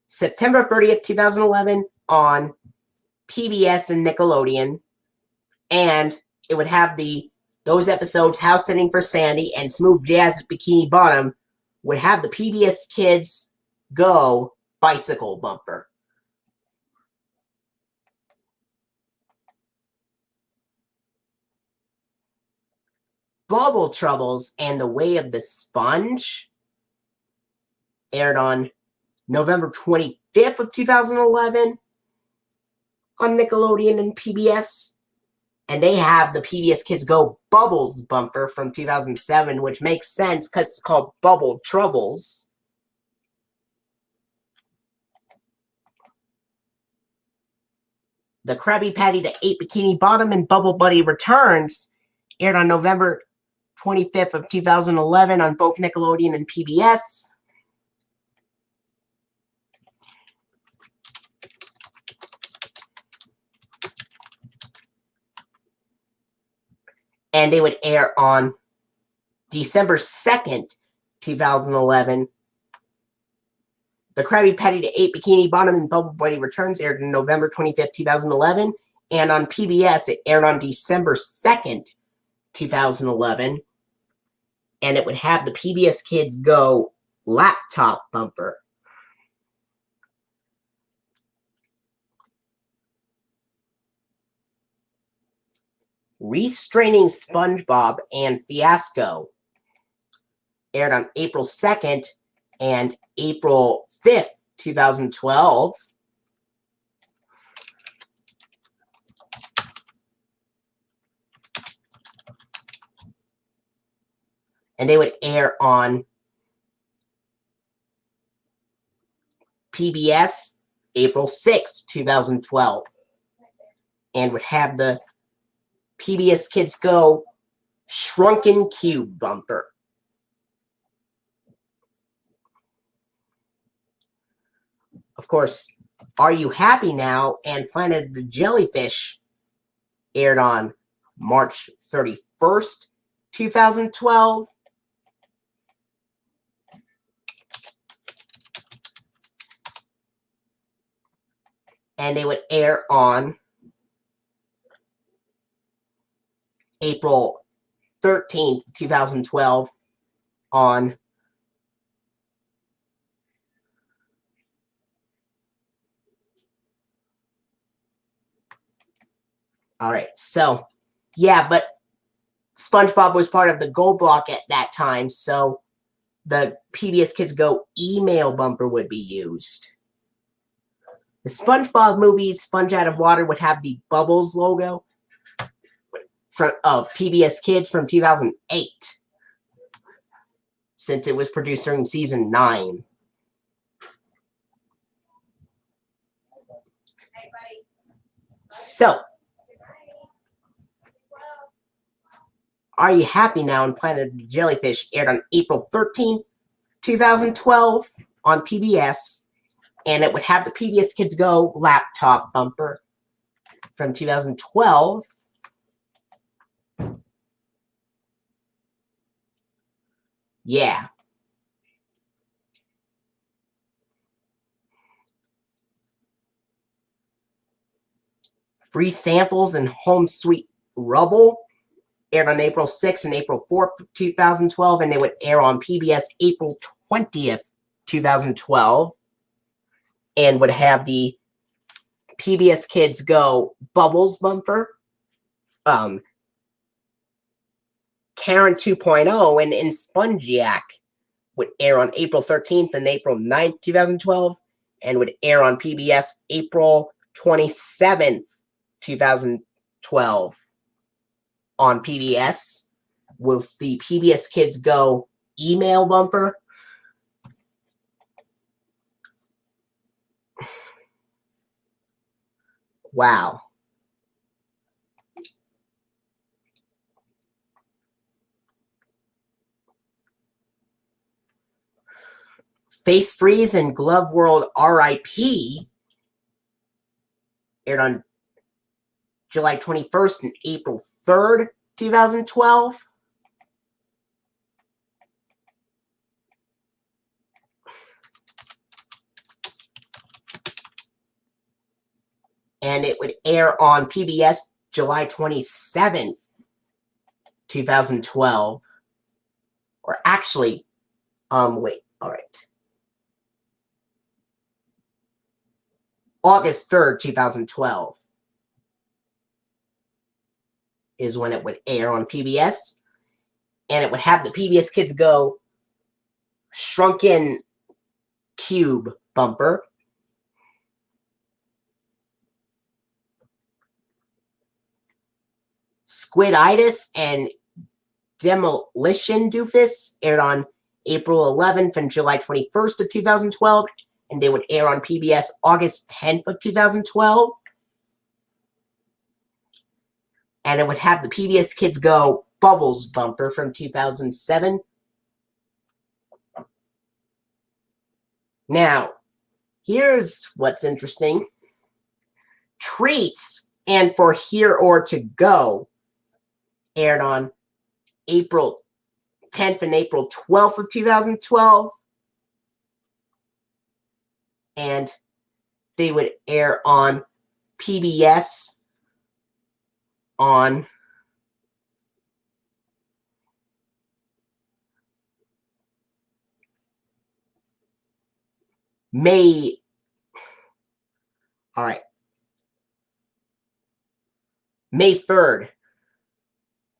September 30th, 2011 on PBS and Nickelodeon, and it would have those episodes, House Sitting for Sandy and Smooth Jazz at Bikini Bottom, would have the PBS Kids Go bicycle bumper. Bubble Troubles and the Way of the Sponge aired on November 25th of 2011 on Nickelodeon and PBS, and they have the PBS Kids Go Bubbles bumper from 2007, which makes sense because it's called Bubble Troubles. The Krabby Patty, the 8 Bikini Bottom, and Bubble Buddy Returns aired on November 25th of 2011 on both Nickelodeon and PBS. and they would air on December 2nd, 2011. The Krabby Patty to 8 Bikini Bottom and Bubble Buddy Returns aired on November 25th, 2011. And on PBS, it aired on December 2nd, 2011. And it would have the PBS Kids Go laptop bumper. Restraining SpongeBob and Fiasco aired on April 2nd and April 5th, 2012. And they would air on PBS April 6th, 2012. And would have the PBS Kids Go Shrunken Cube bumper. Of course, Are You Happy Now and Planet of the Jellyfish aired on March 31st, 2012. And they would air on April 13th, 2012 on all right, so yeah, but SpongeBob was part of the Gold Block at that time, so the PBS Kids Go email bumper would be used. The SpongeBob movie, Sponge Out of Water, would have the Bubbles logo of PBS Kids from 2008, since it was produced during season 9. So, Are You Happy Now and Planet of the Jellyfish aired on April 13th, 2012 on PBS. And it would have the PBS Kids Go laptop bumper from 2012. Yeah. Free Samples and Home Sweet Rubble aired on April 6th and April 4th, 2012. And they would air on PBS April 20th, 2012. And would have the PBS Kids Go Bubbles bumper, Karen 2.0, and in Spongiac would air on April 13th and April 9th, 2012, and would air on PBS April 27th, 2012 on PBS with the PBS Kids Go email bumper. Wow. Face Freeze and Glove World R.I.P. aired on July 21st and April 3rd, 2012. And it would air on PBS July 27th, 2012. Or actually, wait, all right. August 3rd, 2012 is when it would air on PBS. And it would have the PBS Kids Go Shrunken Cube bumper. Squiditis and Demolition Doofus aired on April 11th and July 21st of 2012, and they would air on PBS August 10th of 2012. And it would have the PBS Kids Go Bubbles bumper from 2007. Now, here's what's interesting. Treats and For Here or To Go aired on April 10th and April 12th of 2012. And they would air on PBS on May 3rd,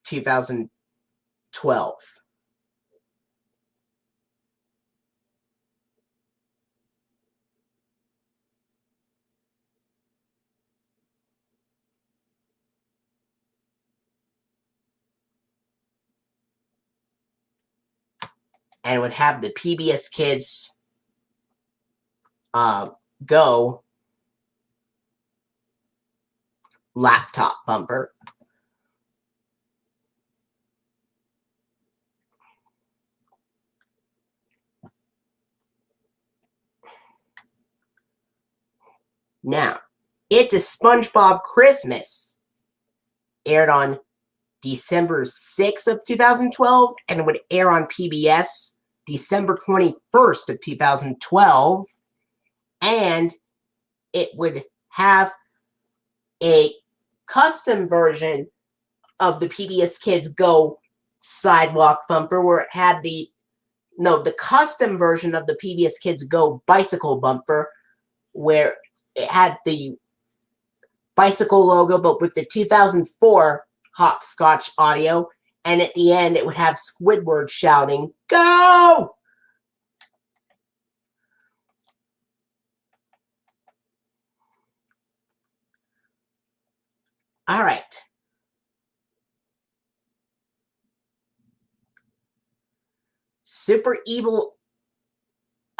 2012. And would have the PBS Kids Go laptop bumper. Now, It's a SpongeBob Christmas aired on December 6th of 2012 and would air on PBS December 21st of 2012. And it would have a custom version of the PBS Kids Go sidewalk bumper where it had the custom version of the PBS Kids Go bicycle bumper where it had the bicycle logo but with the 2004 hopscotch audio, and at the end it would have Squidward shouting, "Go!" All right. Super evil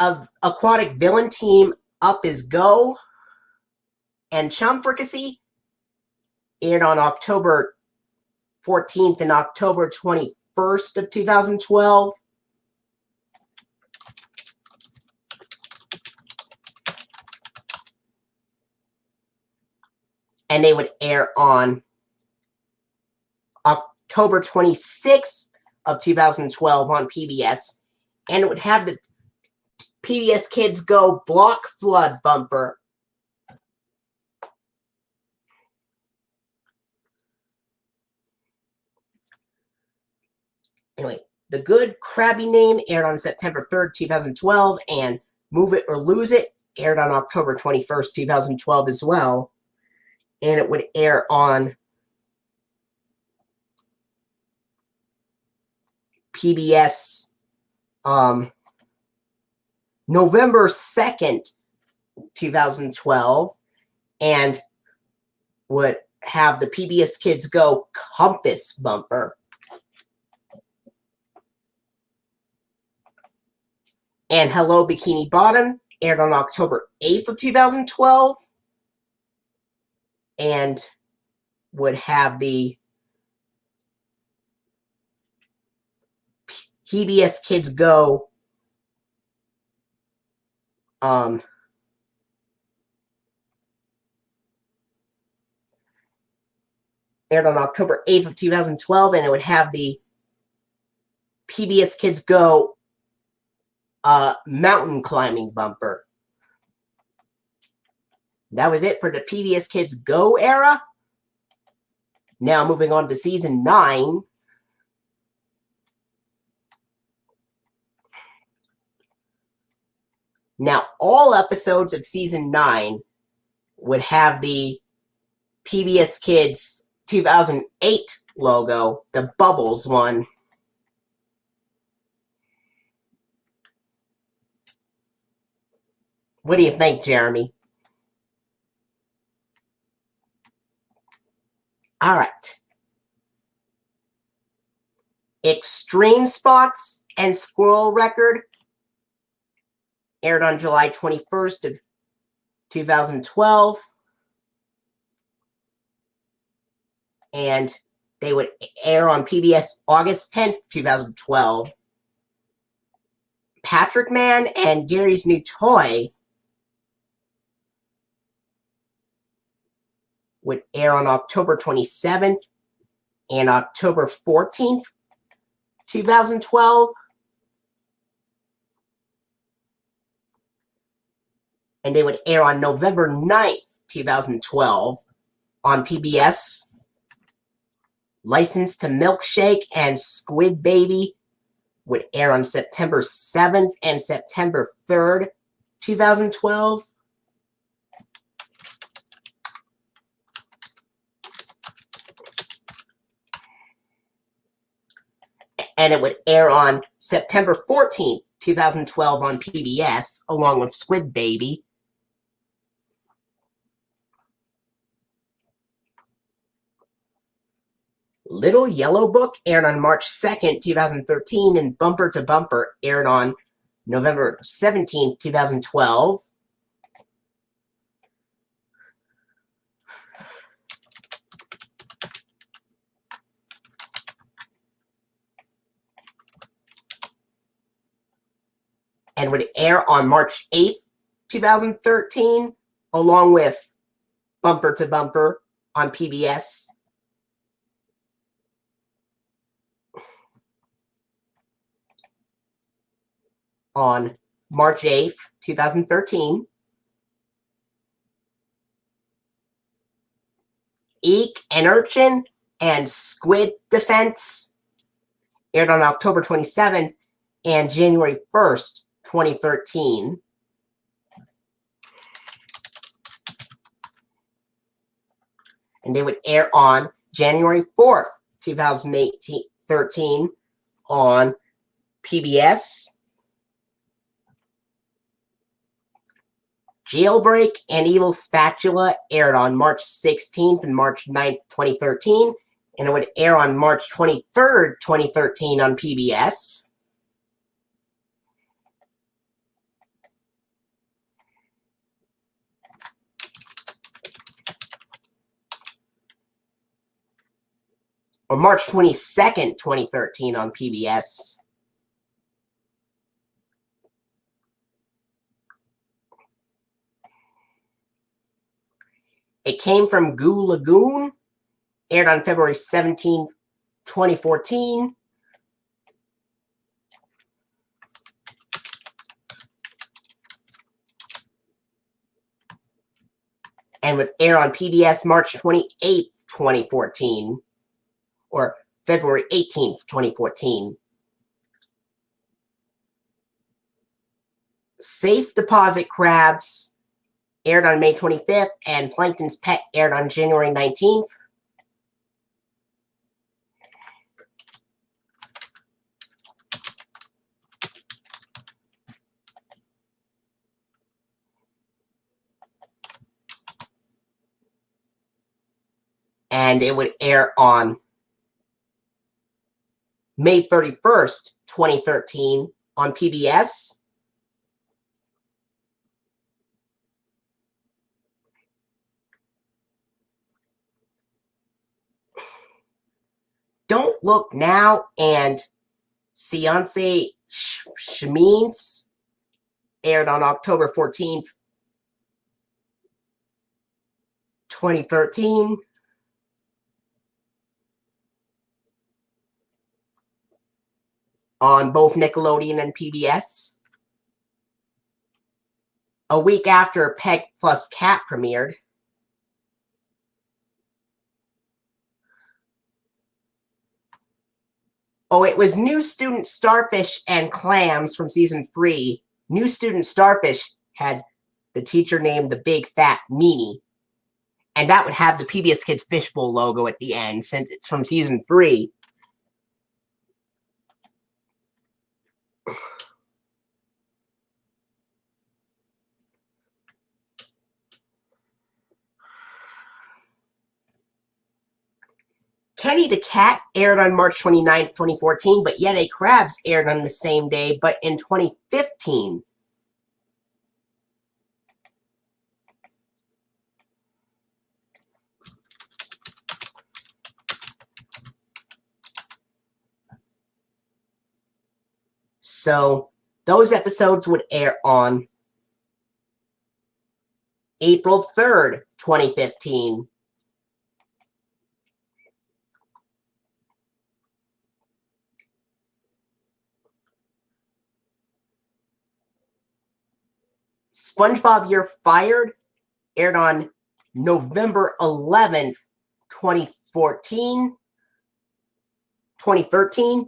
of aquatic villain team Up is Go and Chum Fricassee aired on October 14th and October 21st of 2012. And they would air on October 26th of 2012 on PBS. And it would have the PBS Kids Go Block Flood bumper. Anyway, The Good Krabby Name aired on September 3rd, 2012, and Move It or Lose It aired on October 21st, 2012 as well. And it would air on PBS November 2nd, 2012, and would have the PBS Kids Go Compass bumper. And Hello Bikini Bottom aired on October 8th of 2012 and would have the PBS Kids Go aired on October 8th of 2012, and it would have the PBS Kids Go mountain climbing bumper. That was it for the PBS Kids Go era. Now moving on to season 9. Now all episodes of season 9 would have the PBS Kids 2008 logo, the Bubbles one. What do you think, Jeremy? All right. Extreme Spots and Squirrel Record aired on July 21st of 2012. And they would air on PBS August 10th, 2012. Patrick Man and Gary's New Toy would air on October 27th and October 14th, 2012. And they would air on November 9th, 2012 on PBS. License to Milkshake and Squid Baby would air on September 7th and September 3rd, 2012. And it would air on September 14th, 2012 on PBS, along with Squid Baby. Little Yellow Book aired on March 2nd, 2013, and Bumper to Bumper aired on November 17th, 2012. And would air on March 8th, 2013, along with Bumper to Bumper on PBS. On March 8th, 2013. Eek and Urchin and Squid Defense aired on October 27th and January 1st, 2013. And they would air on January 4th, 2013 on PBS. Jailbreak and Evil Spatula aired on March 16th and March 9th, 2013. And it would air on March 23rd, 2013 on PBS. On March 22nd, 2013 on PBS. It Came from Goo Lagoon aired on February 17th, 2014. And would air on PBS March 28th, 2014. Or February 18th, 2014. Safe Deposit Crabs aired on May 25th, and Plankton's Pet aired on January 19th. And it would air on May 31st, 2013 on PBS. Don't Look Now and Seance Shamines aired on October 14th, 2013. On both Nickelodeon and PBS. A week after Peg plus Cat premiered. Oh, it was New Student Starfish and Clams from season 3. New Student Starfish had the teacher named the Big Fat Meanie. And that would have the PBS Kids Fishbowl logo at the end, since it's from season 3. Kenny the Cat aired on March 29th, 2014, but Yet a Crabs aired on the same day, but in 2015. So those episodes would air on April 3rd, 2015. SpongeBob You're Fired aired on November 11th, 2013.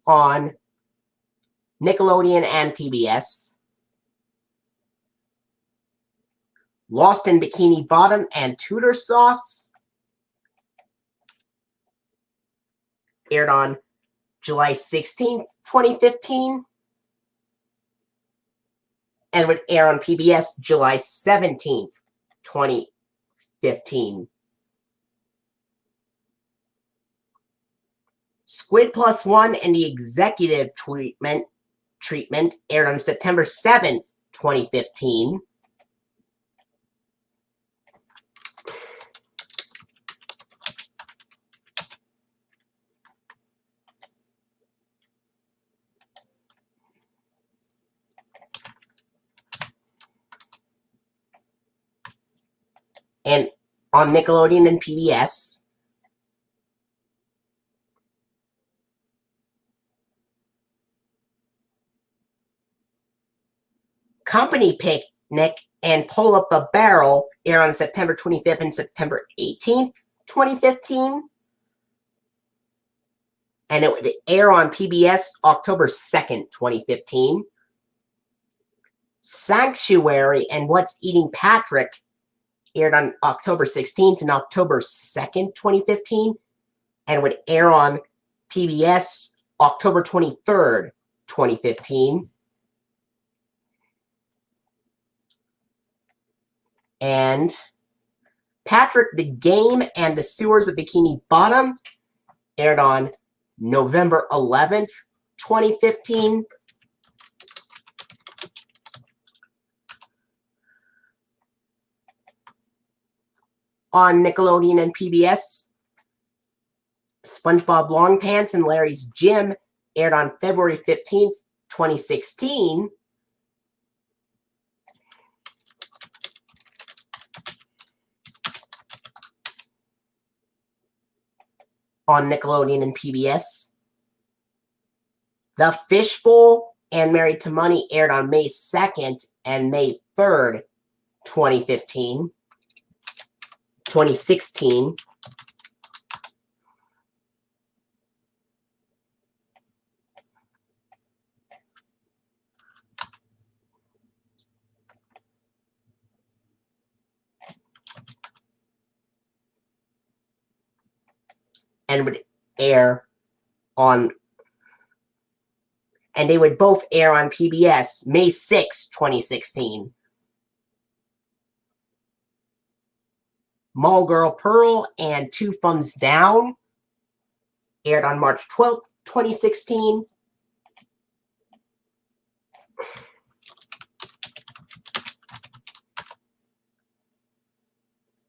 On Nickelodeon and PBS. Lost in Bikini Bottom and Tudor Sauce aired on July 16th, 2015. And would air on PBS July 17th, 2015. Squid Plus One and the Executive Treatment aired on September 7th, 2015. And on Nickelodeon and PBS. Company Picnic and Pull Up a Barrel air on September 25th and September 18th, 2015. And it would air on PBS October 2nd, 2015. Sanctuary and What's Eating Patrick aired on October 16th and October 2nd, 2015. And would air on PBS October 23rd, 2015. And Patrick the Game and the Sewers of Bikini Bottom aired on November 11th, 2015. On Nickelodeon and PBS, SpongeBob Long Pants and Larry's Gym aired on February 15th, 2016. On Nickelodeon and PBS. The Fishbowl and Married to Money aired on May 2nd and May 3rd, 2016. And would air on, and they would both air on PBS May 6, 2016. Mall Girl Pearl and Two Thumbs Down aired on March 12th, 2016.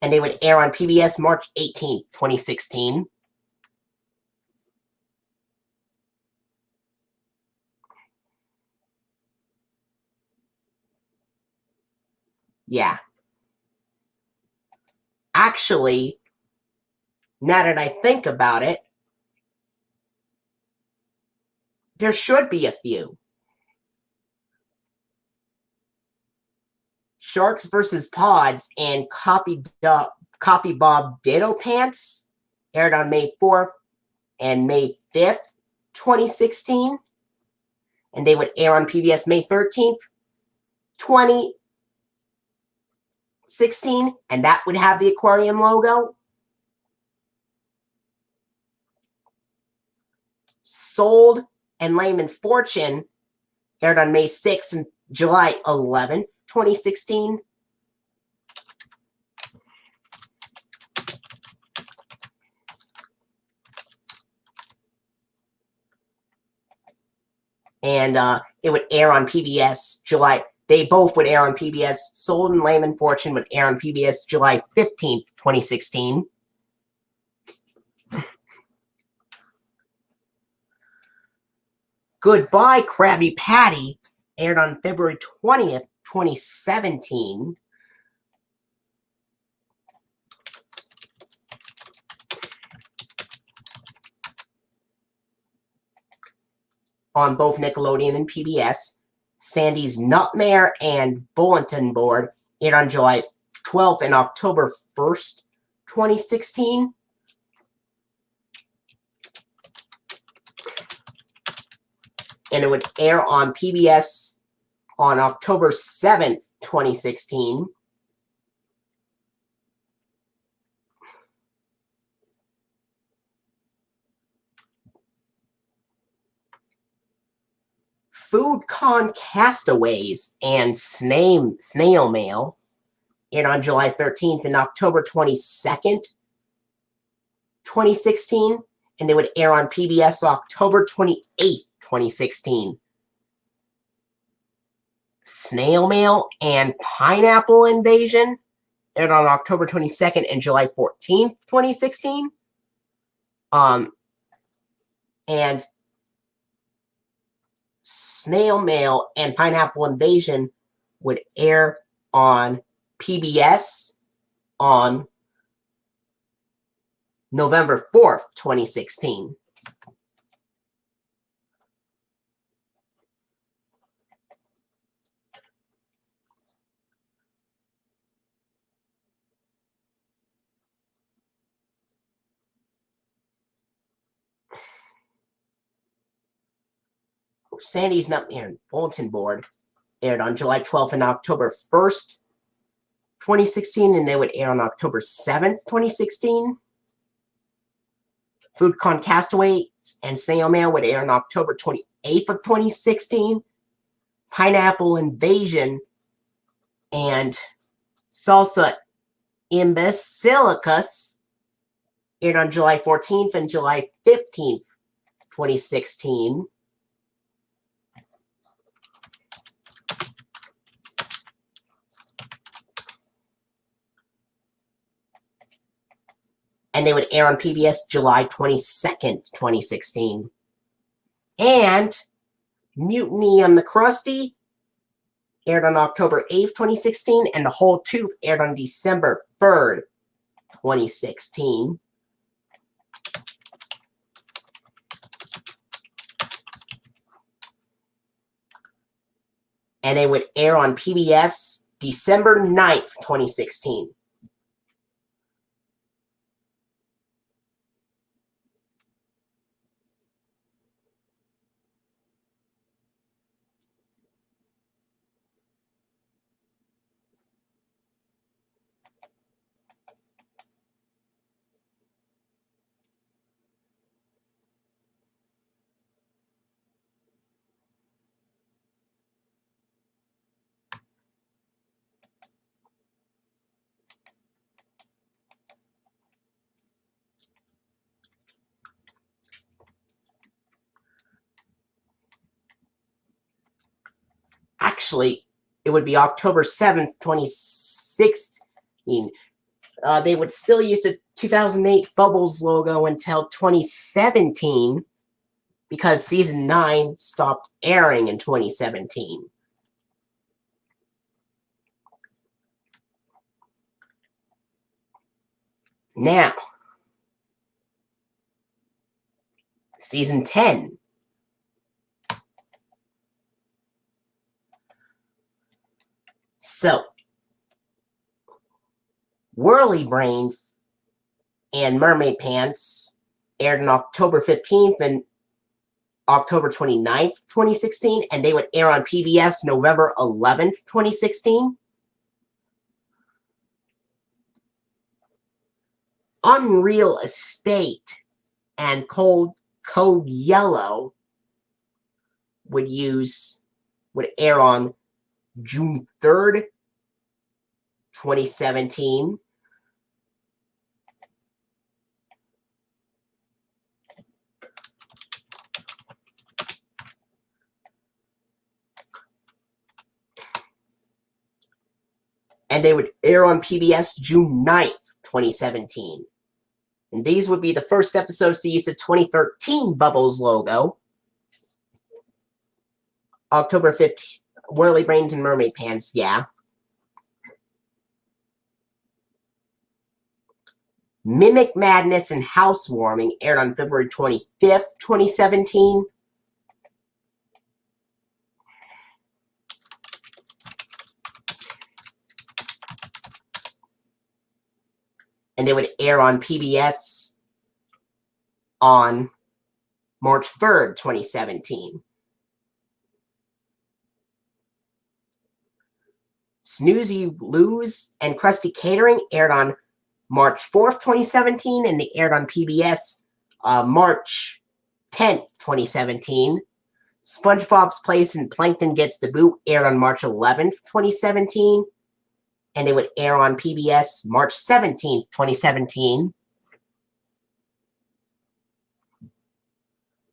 And they would air on PBS March 18th, 2016. Yeah. Actually, now that I think about it, there should be a few. Sharks vs. Pods and Copy Bob Ditto Pants aired on May 4th and May 5th, 2016. And they would air on PBS May 13th, 2016. And that would have the aquarium logo. Sold and Layman Fortune aired on May 6th and July 11th, 2016. And it would air on PBS July. They both would air on PBS. Sold and Layman Fortune would air on PBS July 15th, 2016. Goodbye, Krabby Patty aired on February 20th, 2017. on both Nickelodeon and PBS. Sandy's Nightmare and Bulletin Board aired on July 12th and October 1st, 2016. And it would air on PBS on October 7th, 2016. Food Con Castaways and Snail Mail aired on July 13th and October 22nd, 2016. And they would air on PBS October 28th, 2016. Snail Mail and Pineapple Invasion aired on October 22nd and July 14th, 2016. And Snail Mail and Pineapple Invasion would air on PBS on November 4th, 2016. Sandy's Nightmare and Bulletin Board aired on July 12th and October 1st, 2016, and they would air on October 7th, 2016. Food Con Castaways and Snail Mail would air on October 28th of 2016. Pineapple Invasion and Salsa Imbecilicus aired on July 14th and July 15th, 2016. And they would air on PBS July 22nd, 2016. And Mutiny on the Krusty aired on October 8th, 2016, and The Whole Tooth aired on December 3rd, 2016. And they would air on PBS December 9th, 2016. Actually, it would be October 7th, 2016. They would still use the 2008 Bubbles logo until 2017 because Season 9 stopped airing in 2017. Now, Season 10. So, Whirly Brains and Mermaid Pants aired on October 15th and October 29th, 2016, and they would air on PBS November 11th, 2016. Unreal Estate and Code Yellow would air on June 3rd, 2017. And they would air on PBS June 9th, 2017. And these would be the first episodes to use the 2013 Bubbles logo. October 15th, Whirly Brains and Mermaid Pants, yeah. Mimic Madness and Housewarming aired on February 25th, 2017. and they would air on PBS on March 3rd, 2017. Snooze You Lose and Krusty Catering aired on March 4th, 2017, and they aired on PBS March 10th, 2017. SpongeBob's Place and Plankton Gets the Boot aired on March 11th, 2017, and they would air on PBS March 17th, 2017.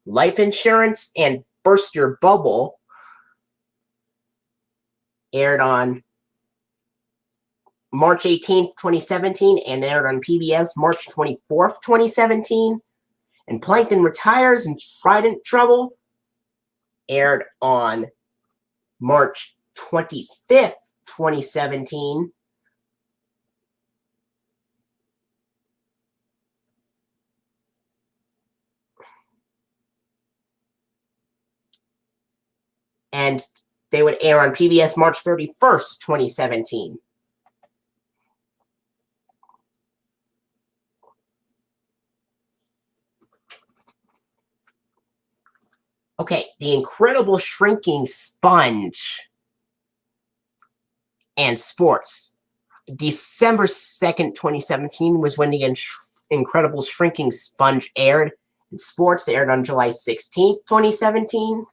Life Insurance and Burst Your Bubble aired on March 18th, 2017, and aired on PBS March 24th, 2017. And Plankton Retires and Trident Trouble aired on March 25th, 2017. And they would air on PBS March 31st, 2017. Okay, The Incredible Shrinking Sponge and Sports. December 2nd, 2017 was when the Incredible Shrinking Sponge aired, and Sports aired on July 16th, 2017.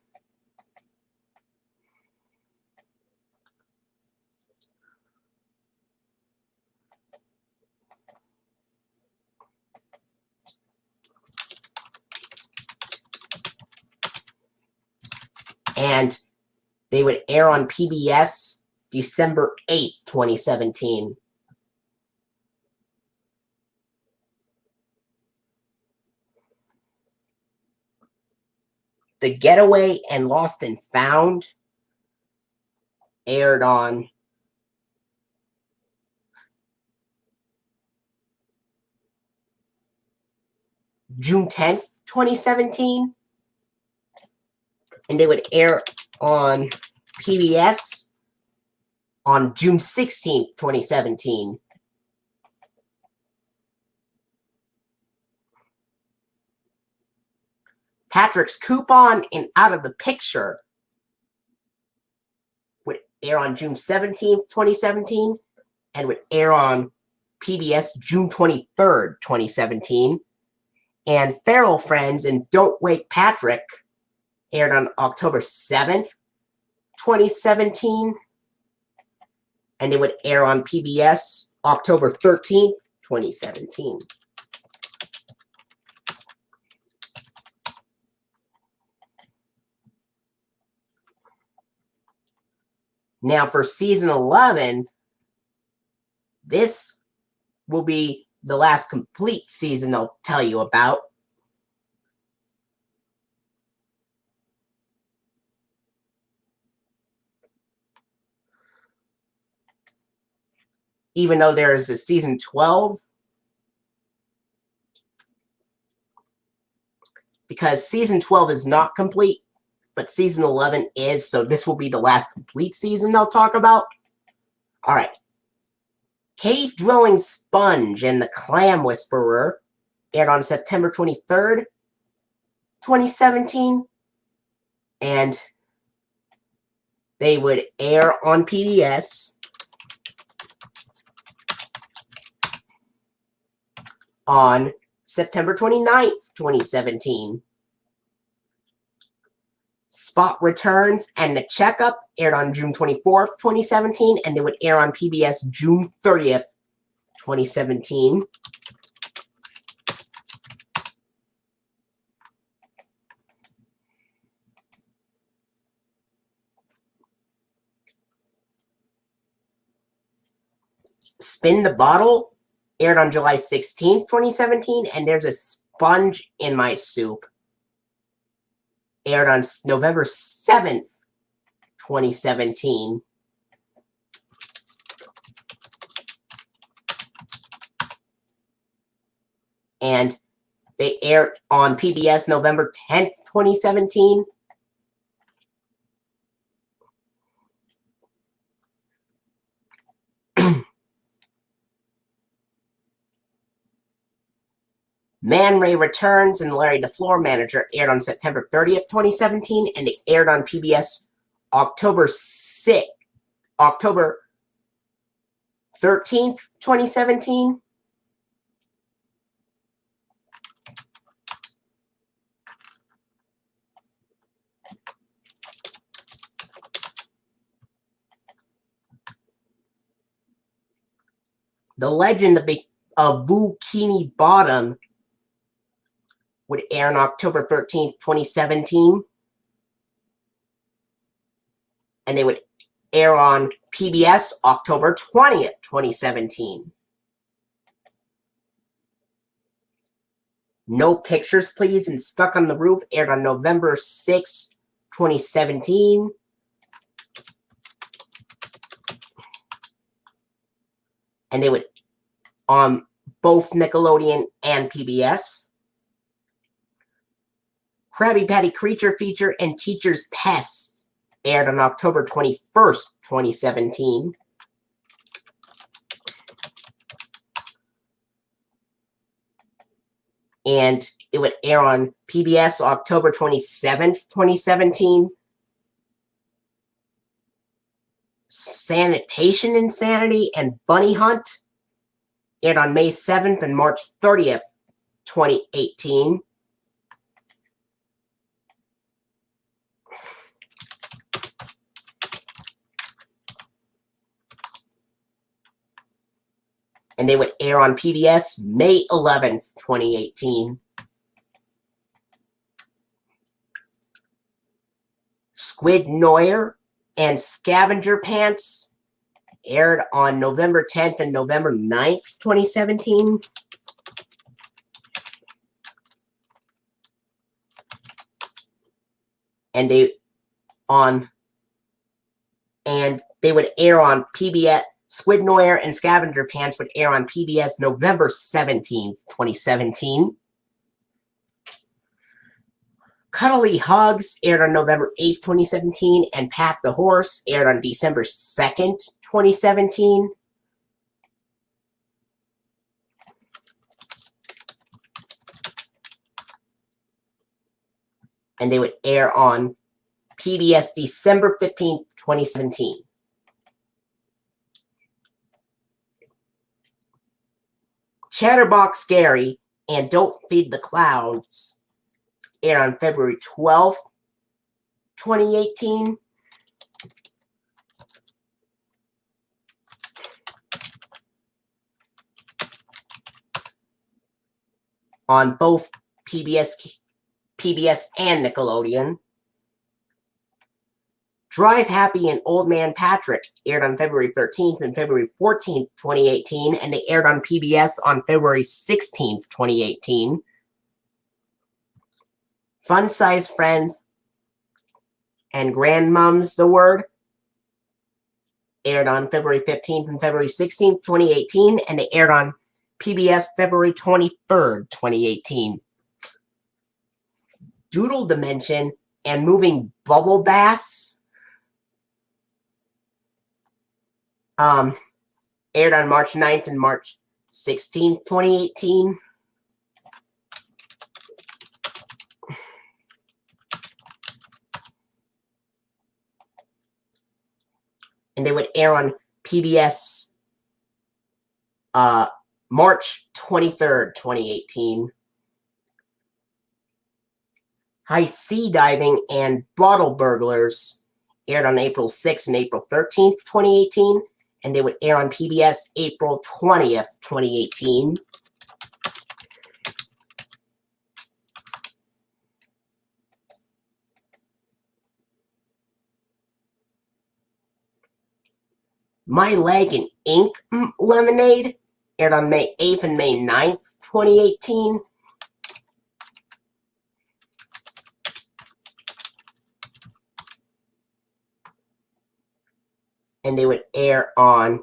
And they would air on PBS December 8th, 2017. The Getaway and Lost and Found aired on June 10th, 2017. And they would air on PBS on June 16th, 2017. Patrick's Coupon and Out of the Picture would air on June 17th, 2017, and would air on PBS June 23rd, 2017. And Feral Friends and Don't Wake Patrick aired on October 7th, 2017, and it would air on PBS October 13th, 2017. Now for season 11, this will be the last complete season I'll tell you about. Even though there is a season 12, because season 12 is not complete, but season 11 is, so this will be the last complete season I'll talk about. All right. Cave Dwelling Sponge and the Clam Whisperer aired on September 23rd, 2017, and they would air on PBS on September 29th, 2017. Spot Returns and The Checkup aired on June 24th, 2017, and they would air on PBS June 30th, 2017. Spin the Bottle aired on July 16th, 2017, and There's a Sponge in My Soup aired on November 7th, 2017. And they aired on PBS November 10th, 2017. Man Ray Returns and Larry the Floor Manager aired on September 30th, 2017, and it aired on PBS October 13th, 2017. The Legend of Bikini Bottom would air on October 13th, 2017. And they would air on PBS October 20th, 2017. No Pictures, Please and Stuck on the Roof aired on November 6th, 2017. And they would on both Nickelodeon and PBS. Krabby Patty Creature Feature and Teacher's Pest aired on October 21st, 2017. And it would air on PBS October 27th, 2017. Sanitation Insanity and Bunny Hunt aired on May 7th and March 30th, 2018. And they would air on PBS May 11th, 2018. Squid Noir and Scavenger Pants aired on November 10th and November 9th, 2017. And they would air on PBS. Squid Noir and Scavenger Pants would air on PBS November 17th, 2017. Cuddly Hugs aired on November 8th, 2017, and Pat the Horse aired on December 2nd, 2017. And they would air on PBS December 15th, 2017. Chatterbox Gary and Don't Feed the Clouds aired on February 12th, 2018. On both PBS and Nickelodeon. Drive Happy and Old Man Patrick aired on February 13th and February 14th, 2018, and they aired on PBS on February 16th, 2018. Fun Size Friends and Grandmom's the Word aired on February 15th and February 16th, 2018, and they aired on PBS February 23rd, 2018. Doodle Dimension and Moving Bubble Bass aired on March 9th and March 16th, 2018. And they would air on PBS March 23rd, 2018. High Sea Diving and Bottle Burglars aired on April 6th and April 13th, 2018. And they would air on PBS April 20th, 2018. My Leg and Ink Lemonade aired on May 8th and May 9th, 2018. And they would air on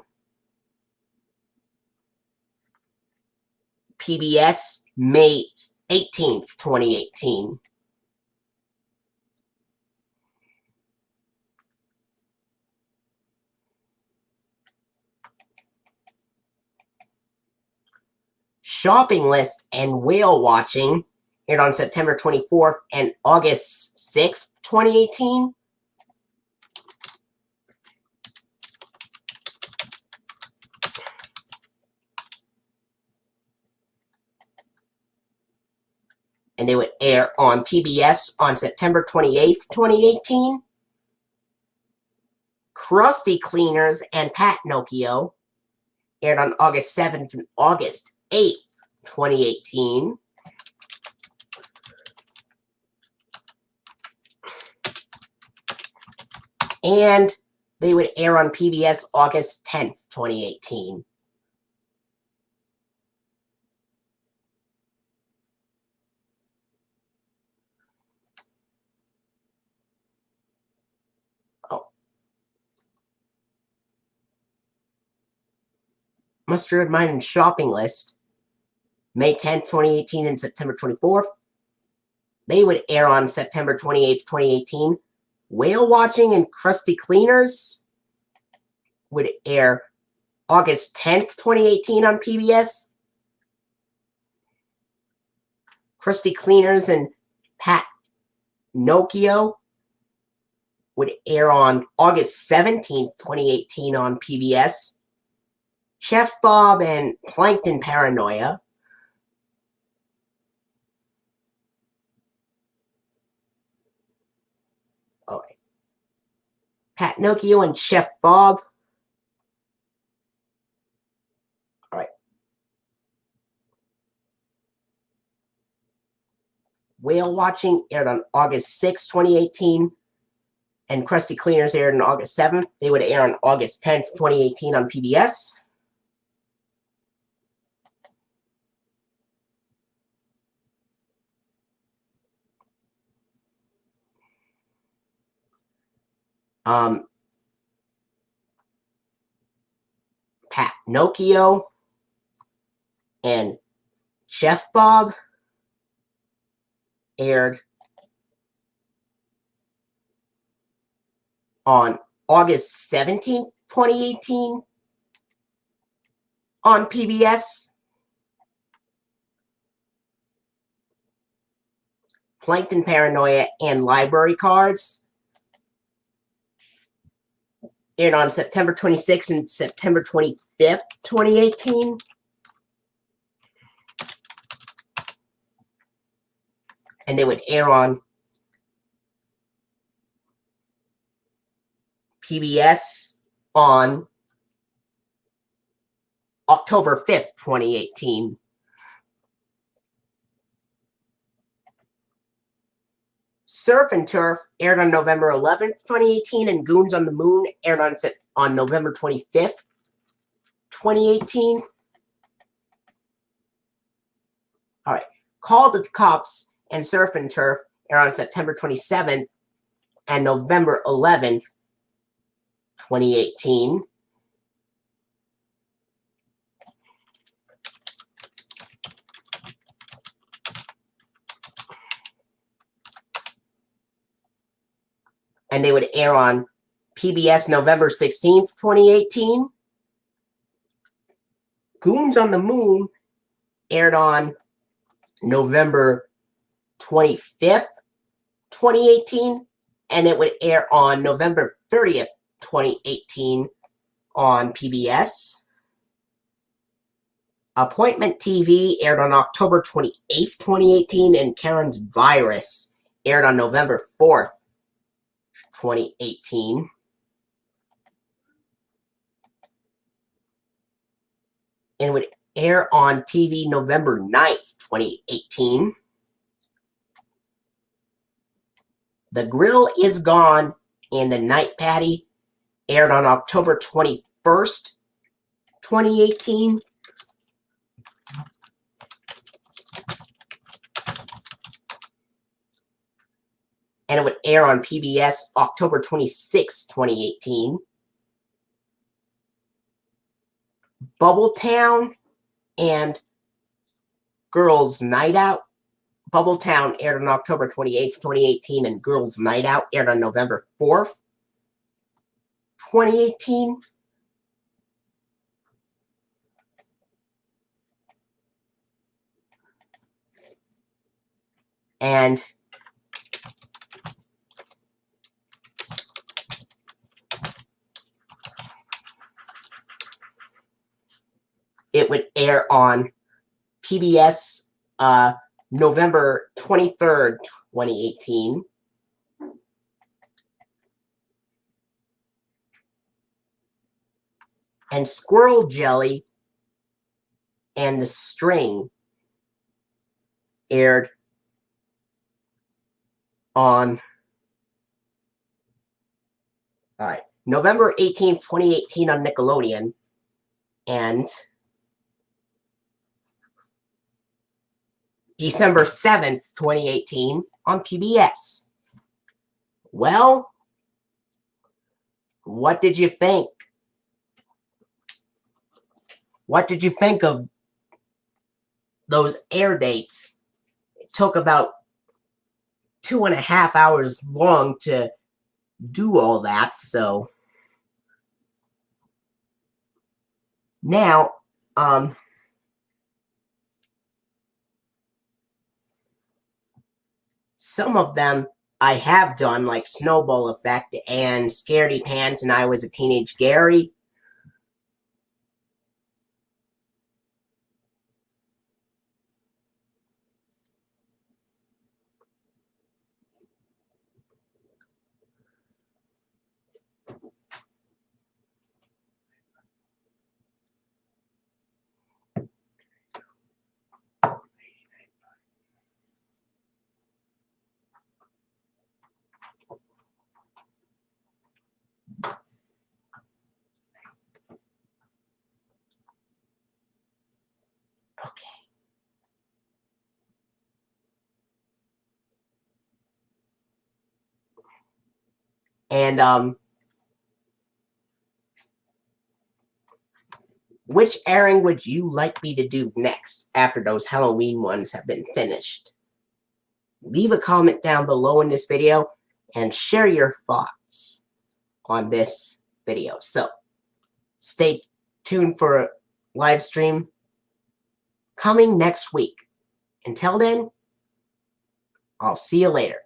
PBS May 18th, 2018. Shopping List and Whale Watching aired on September 24th and August 6th, 2018. And they would air on PBS on September 28th, 2018. Krusty Cleaners and Pat Pinocchio aired on August 7th and August 8th, 2018. And they would air on PBS August 10th, 2018. Mustard Mine Shopping List, May 10th, 2018 and September 24th. They would air on September 28th, 2018. Whale Watching and Krusty Cleaners would air August 10th, 2018 on PBS. Krusty Cleaners and Pat Pinocchio would air on August 17th, 2018 on PBS. Chef Bob and Plankton Paranoia Pat Pinocchio and Chef Bob. Alright. Whale Watching aired on August 6th, 2018. And Krusty Cleaners aired on August 7th. They would air on August 10th, 2018 on PBS. Pat Pinocchio and Chef Bob aired on August 17th, 2018 on PBS. Plankton Paranoia and Library Cards aired on September 26th and September 25th, 2018. And they would air on PBS on October 5th, 2018. Surf and Turf aired on November 11th, 2018, and Goons on the Moon aired on November 25th, 2018. All right. Call the Cops and Surf and Turf aired on September 27th and November 11th, 2018. And they would air on PBS November 16th, 2018. Goons on the Moon aired on November 25th, 2018. And it would air on November 30th, 2018 on PBS. Appointment TV aired on October 28th, 2018. And Karen's Virus aired on November 4th, 2018. And would air on TV November 9th, 2018. The Grill is Gone and the Night Patty aired on October 21st, 2018. And it would air on PBS October 26, 2018. Bubbletown and Girls Night Out. Bubbletown aired on October 28th, 2018, and Girls Night Out aired on November 4th, 2018. And it would air on PBS November 23rd, 2018. And Squirrel Jelly and the String aired on November 18th, 2018 on Nickelodeon, and December 7th, 2018 on PBS. Well, what did you think? What did you think of those air dates? It took about 2.5 hours long to do all that, so now, some of them I have done, like Snowball Effect and Scaredy Pants and I Was a Teenage Gary. And which airing would you like me to do next after those Halloween ones have been finished? Leave a comment down below in this video and share your thoughts on this video. So, stay tuned for a live stream coming next week. Until then, I'll see you later.